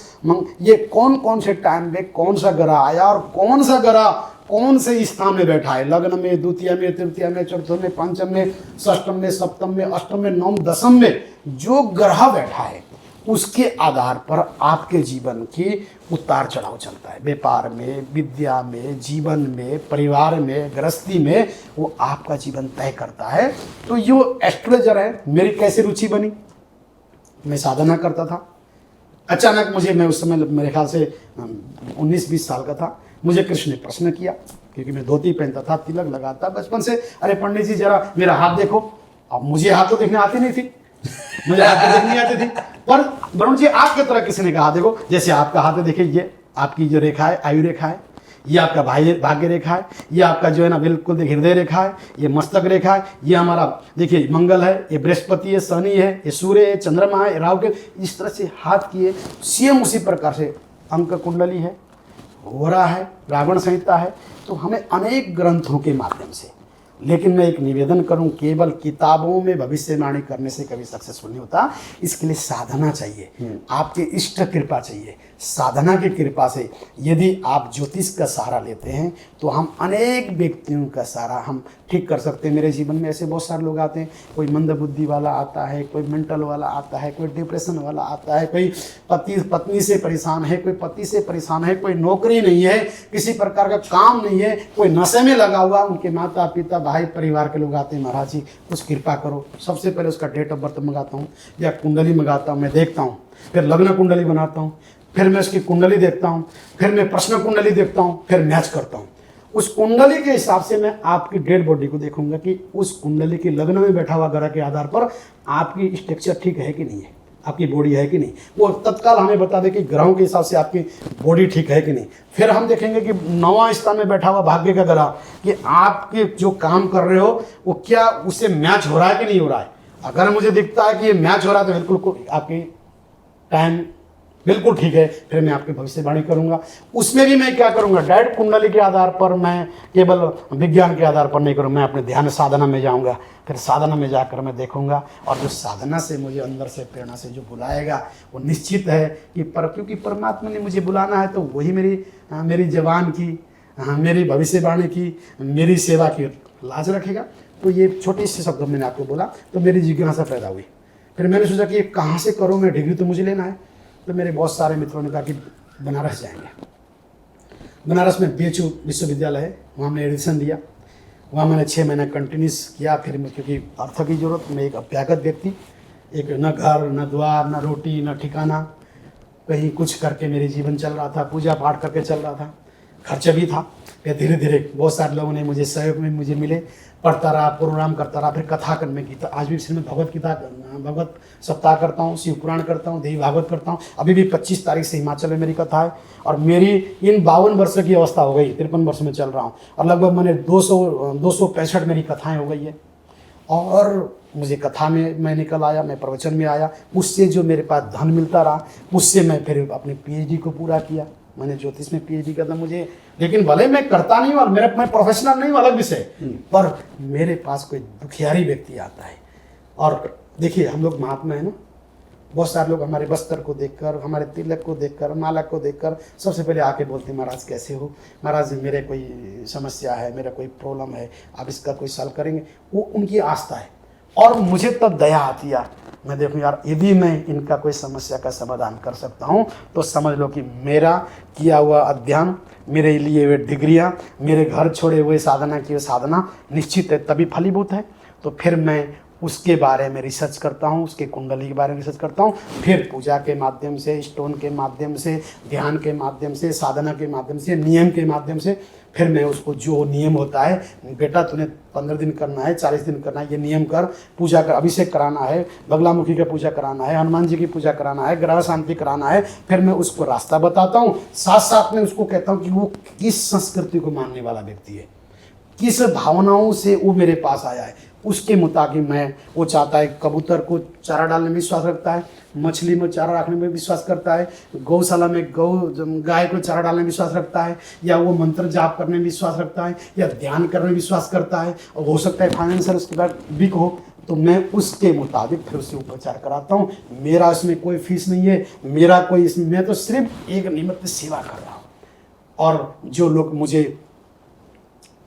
ये कौन कौन से टाइम में कौन सा ग्रह आया और कौन सा ग्रह कौन से स्थान में बैठा है, लग्न में, द्वितीय में, तृतीय में, चतुर्थ में, पंचम में, षष्ठम में, सप्तम में, अष्टम में, नवम, दशम में जो ग्रह बैठा है उसके आधार पर आपके जीवन की उतार चढ़ाव चलता है। व्यापार में, विद्या में, जीवन में, परिवार में, गृहस्थी में, वो आपका जीवन तय करता है। तो जो एस्ट्रोलॉजर है, मेरी कैसे रुचि बनी, मैं साधना करता था, अचानक मैं उस समय मेरे ख्याल से 19-20 साल का था, मुझे कृष्ण ने प्रश्न किया, क्योंकि मैं धोती पहनता था, तिलक लगाता बचपन से, अरे पंडित जी जरा मेरा हाथ देखो। अब मुझे हाथ तो देखने आती नहीं थी, मुझे हाथ तो देखनी आती थी, पर वरुण जी आपके तरह किसी ने कहा देखो, जैसे आपका हाथ है, देखिए ये आपकी जो रेखा है आयु रेखा है, ये आपका भाग्य रेखा है, ये आपका जो है ना बिल्कुल देखिए हृदय रेखा है, ये मस्तक रेखा है, ये हमारा देखिए मंगल है, ये बृहस्पति है, शनि है, ये सूर्य है, चंद्रमा है, राहु के, इस तरह से हाथ किए सेम उसी प्रकार से अंक कुंडली है, होरा है, रावण संहिता है। तो हमें अनेक ग्रंथों के माध्यम से, लेकिन मैं एक निवेदन करूं, केवल किताबों में भविष्यवाणी करने से कभी सक्सेसफुल नहीं होता, इसके लिए साधना चाहिए, आपके इष्ट कृपा चाहिए। साधना की कृपा से यदि आप ज्योतिष का सहारा लेते हैं तो हम अनेक व्यक्तियों का सहारा हम ठीक कर सकते हैं। मेरे जीवन में ऐसे बहुत सारे लोग आते हैं, कोई मंदबुद्धि वाला आता है, कोई मेंटल वाला आता है, कोई डिप्रेशन वाला आता है, कोई पत्नी से परेशान है, कोई पति से परेशान है, कोई नौकरी नहीं है, किसी प्रकार का काम नहीं है, कोई नशे में लगा हुआ, उनके माता पिता भाई परिवार के लोग आते हैं, महाराज जी कुछ कृपा करो। सबसे पहले उसका डेट ऑफ बर्थ मंगाता हूँ या कुंडली मंगाता हूँ, मैं देखता हूँ, फिर लग्न कुंडली बनाता हूँ, फिर मैं उसकी कुंडली देखता हूँ, फिर मैं प्रश्न कुंडली देखता हूँ, फिर मैच करता हूँ। उस कुंडली के हिसाब से मैं आपकी डेड बॉडी को देखूंगा कि उस कुंडली की लग्न में बैठा हुआ ग्रह के आधार पर आपकी स्ट्रक्चर ठीक है कि नहीं है, आपकी बॉडी है कि नहीं, वो तत्काल हमें बता दे कि ग्रहों के हिसाब से आपकी बॉडी ठीक है कि नहीं। फिर हम देखेंगे कि 9वां स्थान में बैठा हुआ भाग्य का ग्रह, कि आपके जो काम कर रहे हो वो क्या उससे मैच हो रहा है कि नहीं हो रहा है। अगर मुझे दिखता है कि ये मैच हो रहा है तो बिल्कुल आपकी टाइम बिल्कुल ठीक है, फिर मैं आपकी भविष्यवाणी करूंगा। उसमें भी मैं क्या करूंगा, डायरेक्ट कुंडली के आधार पर, मैं केवल विज्ञान के आधार पर नहीं करूँ, मैं अपने ध्यान साधना में जाऊंगा, फिर साधना में जाकर मैं देखूंगा, और जो साधना से मुझे अंदर से प्रेरणा से जो बुलाएगा वो निश्चित है कि क्योंकि परमात्मा ने मुझे बुलाना है तो वही मेरी जवान की, मेरी भविष्यवाणी की, मेरी सेवा की लाज रखेगा। तो ये छोटे से शब्दों मैंने आपको बोला, तो मेरी जिज्ञासा पैदा हुई। फिर मैंने सोचा कि कहाँ से करूँ, मैं डिग्री तो मुझे लेना है। तो मेरे बहुत सारे मित्रों ने कहा कि बनारस जाएंगे। बनारस में BHU विश्वविद्यालय है, वहाँ हमने एडमिशन दिया, वहाँ मैंने 6 महीना कंटिन्यूस किया। फिर क्योंकि अर्थ की जरूरत, मैं एक अभ्यागत व्यक्ति, एक न घर न द्वार न रोटी न ठिकाना, कहीं कुछ करके मेरे जीवन चल रहा था, पूजा पाठ करके चल रहा था, खर्चा भी था। फिर धीरे धीरे बहुत सारे लोगों ने मुझे सहयोग में मुझे मिले, पढ़ता रहा, प्रोग्राम करता रहा, फिर कथा करने की, तो आज भी श्रीमद् भगवत गीता भगवत सप्ताह करता हूँ, शिव पुराण करता हूँ, देवी भागवत करता हूँ। अभी भी 25 तारीख से हिमाचल में मेरी कथा है, और मेरी इन 52 वर्ष की अवस्था हो गई, 53 वर्ष में चल रहा हूँ, और लगभग मैंने 265 मेरी कथाएँ हो गई है। और मुझे कथा में मैं निकल आया, मैं प्रवचन में आया, उससे जो मेरे पास धन मिलता रहा, उससे मैं फिर अपने PhD को पूरा किया। मैंने ज्योतिष में PhD करना मुझे, लेकिन भले मैं करता नहीं हूँ, मैं प्रोफेशनल नहीं हूँ, अलग विषय, पर मेरे पास कोई दुखियारी व्यक्ति आता है। और देखिए हम लोग महात्मा है ना, बहुत सारे लोग हमारे बस्तर को देखकर, हमारे तिलक को देखकर, माला को देखकर सबसे पहले आके बोलते हैं, महाराज कैसे हो, महाराज मेरे कोई समस्या है, मेरा कोई प्रॉब्लम है, आप इसका कोई सॉल्व करेंगे। वो उनकी आस्था है, और मुझे तब दया आती है, मैं देखूं यार यदि मैं इनका कोई समस्या का समाधान कर सकता हूं तो समझ लो कि मेरा किया हुआ अध्ययन, मेरे लिए हुए डिग्रियां, मेरे घर छोड़े हुए साधना की साधना निश्चित है तभी फलीभूत है। तो फिर मैं उसके बारे में रिसर्च करता हूँ, उसके कुंडली के बारे में रिसर्च करता हूँ, फिर पूजा के माध्यम से, स्टोन के माध्यम से, ध्यान के माध्यम से, साधना के माध्यम से, नियम के माध्यम से, फिर मैं उसको जो नियम होता है, बेटा तूने 15 दिन करना है, 40 दिन करना है, ये नियम कर, पूजा कर, अभिषेक कराना है, बगलामुखी का पूजा कराना है, हनुमान जी की पूजा कराना है, ग्रह शांति कराना है। फिर मैं उसको रास्ता बताता हूँ, साथ साथ में उसको कहता हूँ कि वो किस संस्कृति को मानने वाला व्यक्ति है, किस भावनाओं से वो मेरे पास आया है, उसके मुताबिक मैं, वो चाहता है कबूतर को चारा डालने में विश्वास रखता है, मछली में चारा रखने में विश्वास करता है, गौशाला में गाय को चारा डालने में विश्वास रखता है, या वो मंत्र जाप करने में विश्वास रखता है, या ध्यान करने में विश्वास करता है, और हो सकता है फाइनेंशियल उसके बाद वीक हो, तो मैं उसके मुताबिक फिर उससे उपचार कराता हूँ। मेरा इसमें कोई फीस नहीं है, मेरा कोई इसमें, मैं तो सिर्फ एक निमित्त सेवा कर रहा हूँ। और जो लोग मुझे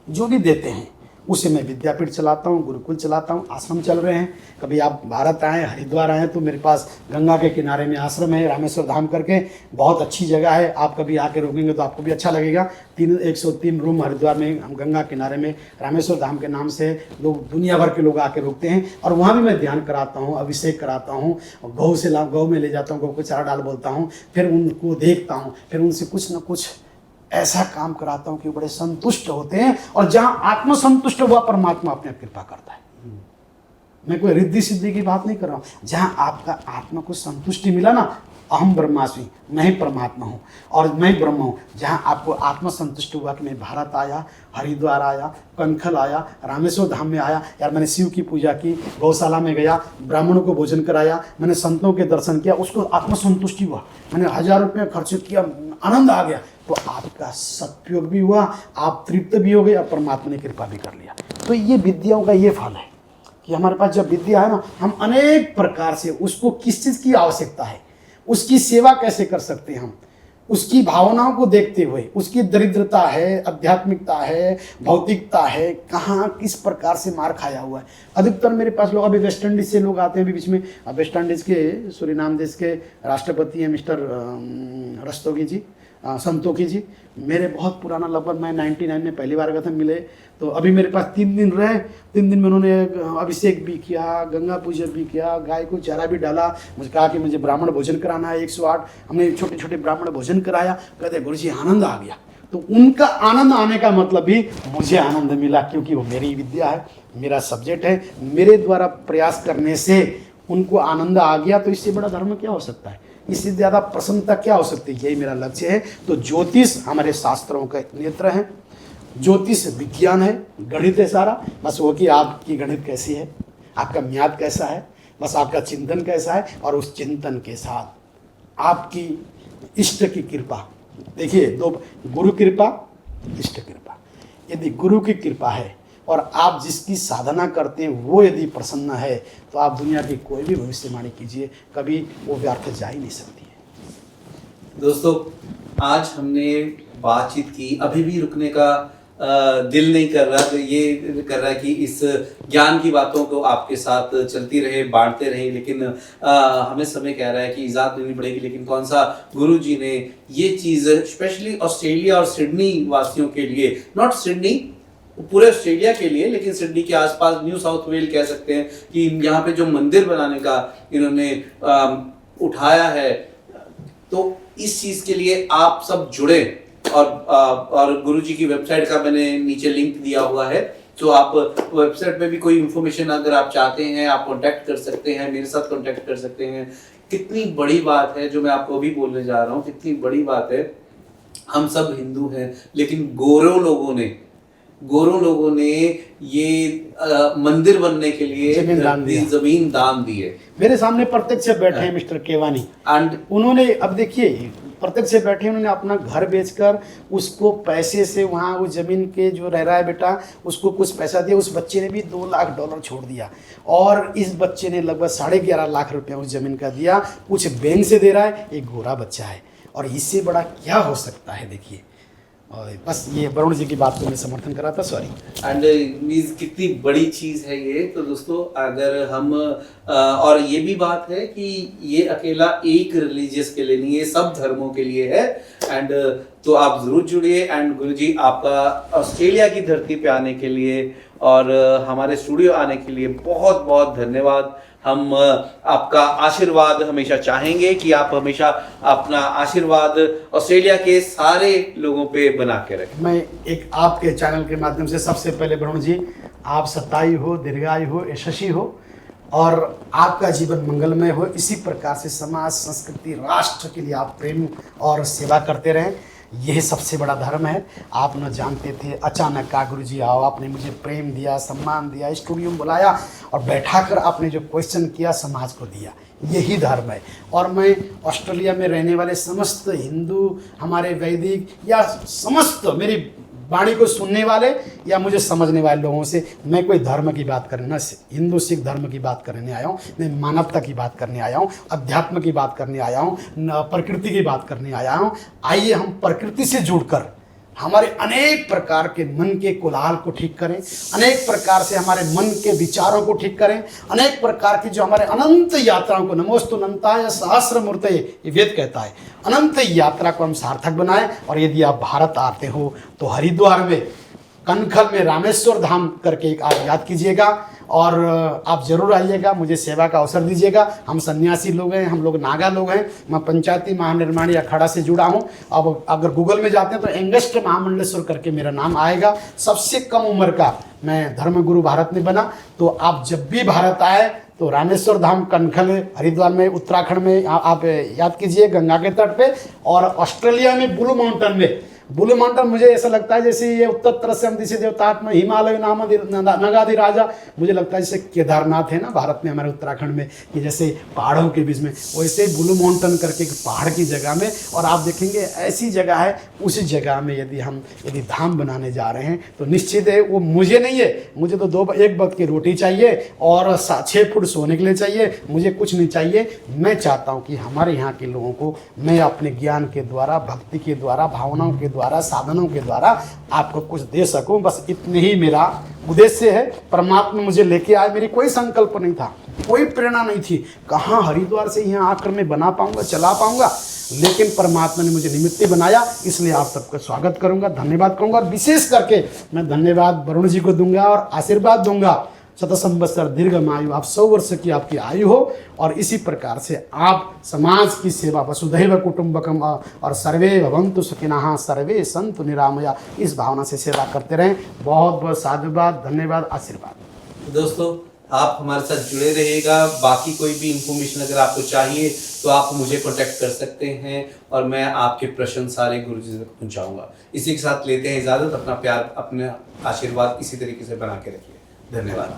जो भी देते हैं उसे मैं विद्यापीठ चलाता हूँ, गुरुकुल चलाता हूँ, आश्रम चल रहे हैं। कभी आप भारत आएँ, हरिद्वार आएँ तो मेरे पास गंगा के किनारे में आश्रम है, रामेश्वर धाम करके, बहुत अच्छी जगह है। आप कभी आके रुकेंगे तो आपको भी अच्छा लगेगा। 103 रूम हरिद्वार में, हम गंगा किनारे में रामेश्वर धाम के नाम से लोग, दुनिया भर के लोग आके रुकते हैं। और वहाँ भी मैं ध्यान कराता हूँ, अभिषेक कराता हूँ, गौ में ले जाता हूँ, गौ को चारा डाल बोलता हूँ, फिर उनको देखता हूँ, फिर उनसे कुछ ना कुछ ऐसा काम कराता हूं कि वो बड़े संतुष्ट होते हैं। और जहां आत्मा संतुष्ट हुआ, परमात्मा अपने कृपा करता है। मैं कोई रिद्धि सिद्धि की बात नहीं कर रहा हूं। जहां आपका आत्मा को संतुष्टि मिला ना, अहम ब्रह्मास्मि, मैं ही परमात्मा हूँ और मैं ही ब्रह्म हूँ। जहाँ आपको आत्मा संतुष्ट हुआ कि मैं भारत आया, हरिद्वार आया, कनखल आया, रामेश्वर धाम में आया, यार मैंने शिव की पूजा की, गौशाला में गया, ब्राह्मणों को भोजन कराया, मैंने संतों के दर्शन किया, उसको आत्मा संतुष्टि हुआ, मैंने 1000 रुपये खर्च किया, आनंद आ गया, तो आपका सदुपयोग भी हुआ, आप तृप्त भी हो गए और परमात्मा ने कृपा भी कर लिया। तो ये विद्याओं का ये फल है कि हमारे पास जब विद्या है ना, हम अनेक प्रकार से उसको किस चीज़ की आवश्यकता है, उसकी सेवा कैसे कर सकते हैं हम, उसकी भावनाओं को देखते हुए, उसकी दरिद्रता है, आध्यात्मिकता है, भौतिकता है, कहाँ किस प्रकार से मार खाया हुआ है। अधिकतर मेरे पास लोग, अभी वेस्ट इंडीज़ से लोग आते हैं, अभी बीच में वेस्ट इंडीज़ के सूरीनाम देश के राष्ट्रपति हैं मिस्टर रस्तोगी जी, संतोखी जी, मेरे बहुत पुराना, लगभग मैं 99 में पहली बार गया था, मिले तो अभी मेरे पास 3 दिन रहे। 3 दिन में उन्होंने अभिषेक भी किया, गंगा पूजन भी किया, गाय को चारा भी डाला, मुझे कहा कि मुझे ब्राह्मण भोजन कराना है 108, हमने छोटे छोटे ब्राह्मण भोजन कराया। कहते गुरु जी आनंद आ गया। तो उनका आनंद आने का मतलब भी मुझे आनंद मिला, क्योंकि वो मेरी विद्या है, मेरा सब्जेक्ट है, मेरे द्वारा प्रयास करने से उनको आनंद आ गया। तो इससे बड़ा धर्म क्या हो सकता है, इससे ज़्यादा प्रसन्नता क्या हो सकती है। यही मेरा लक्ष्य है। तो ज्योतिष हमारे शास्त्रों का नेत्र है, ज्योतिष विज्ञान है, गणित है सारा। बस वो कि आपकी गणित कैसी है, आपका म्याद कैसा है, बस आपका चिंतन कैसा है, और उस चिंतन के साथ आपकी इष्ट की कृपा। देखिए, दो, गुरु कृपा, इष्ट कृपा। यदि गुरु की कृपा है और आप जिसकी साधना करते हैं वो यदि प्रसन्न है, तो आप दुनिया की कोई भी भविष्यवाणी कीजिए, कभी वो व्यर्थ जा ही नहीं सकती है। दोस्तों, आज हमने बातचीत की, अभी भी रुकने का दिल नहीं कर रहा, तो ये कर रहा है कि इस ज्ञान की बातों को आपके साथ चलती रहे, बांटते रहे, लेकिन हमें समय कह रहा है कि इजाज़त देनी पड़ेगी। लेकिन कौन सा गुरु जी ने ये चीज़ स्पेशली ऑस्ट्रेलिया और सिडनी वासियों के लिए, नॉट सिडनी, पूरे ऑस्ट्रेलिया के लिए, लेकिन सिडनी के आसपास, न्यू साउथ वेल कह सकते हैं, कि यहाँ पे जो मंदिर बनाने का इन्होंने उठाया है, तो इस चीज़ के लिए आप सब जुड़े। और गुरुजी की वेबसाइट का मैंने नीचे लिंक दिया हुआ है, तो आप वेबसाइट पे भी कोई इन्फॉर्मेशन अगर आप चाहते हैं, आप कांटेक्ट कर सकते हैं, मेरे साथ कांटेक्ट कर सकते हैं। कितनी बड़ी बात है जो मैं आपको अभी बोलने जा रहा हूँ, कितनी बड़ी बात है। हम सब हिंदू हैं, लेकिन गोरों लोगों ने ये मंदिर बनने के लिए जमीन दान दी है। मेरे सामने प्रत्यक्ष बैठे हैं मिस्टर केवानी, एंड उन्होंने, अब देखिए प्रत्यक्ष बैठे, उन्होंने अपना घर बेचकर उसको पैसे से, वहाँ वो ज़मीन के जो रह रहा है बेटा, उसको कुछ पैसा दिया। उस बच्चे ने भी $2 लाख छोड़ दिया, और इस बच्चे ने लगभग 11.5 लाख रुपया उस ज़मीन का दिया। कुछ बैंक से दे रहा है, एक गोरा बच्चा है, और इससे बड़ा क्या हो सकता है। देखिए, और बस ये वरुण जी की बात को मैं समर्थन करा था, सॉरी। एंड मीन्स कितनी बड़ी चीज़ है ये। तो दोस्तों, अगर हम और ये भी बात है कि ये अकेला एक रिलीजियस के लिए नहीं, ये सब धर्मों के लिए है। एंड तो आप ज़रूर जुड़िए। एंड गुरुजी, आपका ऑस्ट्रेलिया की धरती पे आने के लिए और हमारे स्टूडियो आने के लिए बहुत बहुत धन्यवाद। हम आपका आशीर्वाद हमेशा चाहेंगे कि आप हमेशा अपना आशीर्वाद ऑस्ट्रेलिया के सारे लोगों पे बना के रखें। मैं एक आपके चैनल के माध्यम से सबसे पहले वरुण जी, आप सतायु हो, दीर्घायु हो, यशस्वी हो, और आपका जीवन मंगलमय हो। इसी प्रकार से समाज, संस्कृति, राष्ट्र के लिए आप प्रेम और सेवा करते रहें। यही सबसे बड़ा धर्म है। आप न जानते थे, अचानक का गुरु जी आओ, आपने मुझे प्रेम दिया, सम्मान दिया, स्टूडियो में बुलाया और बैठाकर आपने जो क्वेश्चन किया समाज को दिया, यही धर्म है। और मैं ऑस्ट्रेलिया में रहने वाले समस्त हिंदू, हमारे वैदिक या समस्त मेरी वाणी को सुनने वाले या मुझे समझने वाले लोगों से मैं कोई धर्म की बात करने, न हिंदू सिख धर्म की बात करने आया हूँ, मैं मानवता की बात करने आया हूँ, अध्यात्म की बात करने आया हूँ, प्रकृति की बात करने आया हूँ। आइए हम प्रकृति से जुड़कर हमारे अनेक प्रकार के मन के कोलाहल को ठीक करें, अनेक प्रकार से हमारे मन के विचारों को ठीक करें, अनेक प्रकार की जो हमारे अनंत यात्राओं को, नमोस्तु अनंताय सहस्रमूर्तये, ये वेद कहता है, अनंत यात्रा को हम सार्थक बनाएं। और यदि आप भारत आते हो तो हरिद्वार में, कनखल में रामेश्वर धाम करके एक आप याद कीजिएगा और आप जरूर आइएगा, मुझे सेवा का अवसर दीजिएगा। हम सन्यासी लोग हैं, हम लोग नागा लोग हैं। मैं पंचायती महानिर्माणी अखाड़ा से जुड़ा हूँ। अब अगर गूगल में जाते हैं तो एंगस्ट महामंडलेश्वर करके मेरा नाम आएगा। सबसे कम उम्र का मैं धर्मगुरु भारत में बना। तो आप जब भी भारत आए तो रामेश्वर धाम, कनखल, हरिद्वार में, उत्तराखंड में आप याद कीजिए, गंगा के तट पे। और ऑस्ट्रेलिया में ब्लू माउंटेन में, ब्लू माउंटेन मुझे ऐसा लगता है जैसे ये उत्तर तरफ से हम दिशे देवतात्मा हिमालय नाम नगादि राजा, मुझे लगता है जैसे केदारनाथ है ना भारत में, हमारे उत्तराखंड में, कि जैसे पहाड़ों के बीच में, वैसे ब्लू माउंटेन करके एक पहाड़ की जगह में। और आप देखेंगे ऐसी जगह है, उसी जगह में यदि धाम बनाने जा रहे हैं तो निश्चित है वो मुझे नहीं है, मुझे तो एक वक्त की रोटी चाहिए और 6 फुट सोने के लिए चाहिए, मुझे कुछ नहीं चाहिए। मैं चाहता हूँ कि हमारे यहाँ के लोगों को मैं अपने ज्ञान के द्वारा, भक्ति के द्वारा, भावनाओं के द्वारा, साधनों के द्वारा आपको कुछ दे सकूं। बस इतने ही मेरा उद्देश्य है। परमात्मा मुझे लेके आए, मेरी कोई संकल्प नहीं था, कोई प्रेरणा नहीं थी, कहाँ हरिद्वार से यहाँ आकर मैं बना पाऊंगा, चला पाऊंगा, लेकिन परमात्मा ने मुझे निमित्त बनाया। इसलिए आप सबका स्वागत करूंगा, धन्यवाद करूंगा। और विशेष करके मैं धन्यवाद वरुण जी को दूंगा और आशीर्वाद दूंगा, शत संवत्सर दीर्घमायु, आप 100 वर्ष की आपकी आयु हो। और इसी प्रकार से आप समाज की सेवा, वसुधैव कुटुंबकम और सर्वे भवन्तु सुखिनः सर्वे सन्तु निरामया, इस भावना से सेवा करते रहें। बहुत बहुत साधुवाद, धन्यवाद, आशीर्वाद। दोस्तों आप हमारे साथ जुड़े रहिएगा। बाकी कोई भी इंफॉर्मेशन अगर आपको चाहिए तो आप मुझे कांटेक्ट कर सकते हैं और मैं आपके प्रश्न सारे गुरु जी तक पहुँचाऊँगा। इसी के साथ लेते हैं इजाज़त। अपना प्यार, अपने आशीर्वाद इसी तरीके से बना के रखिए। धन्यवाद।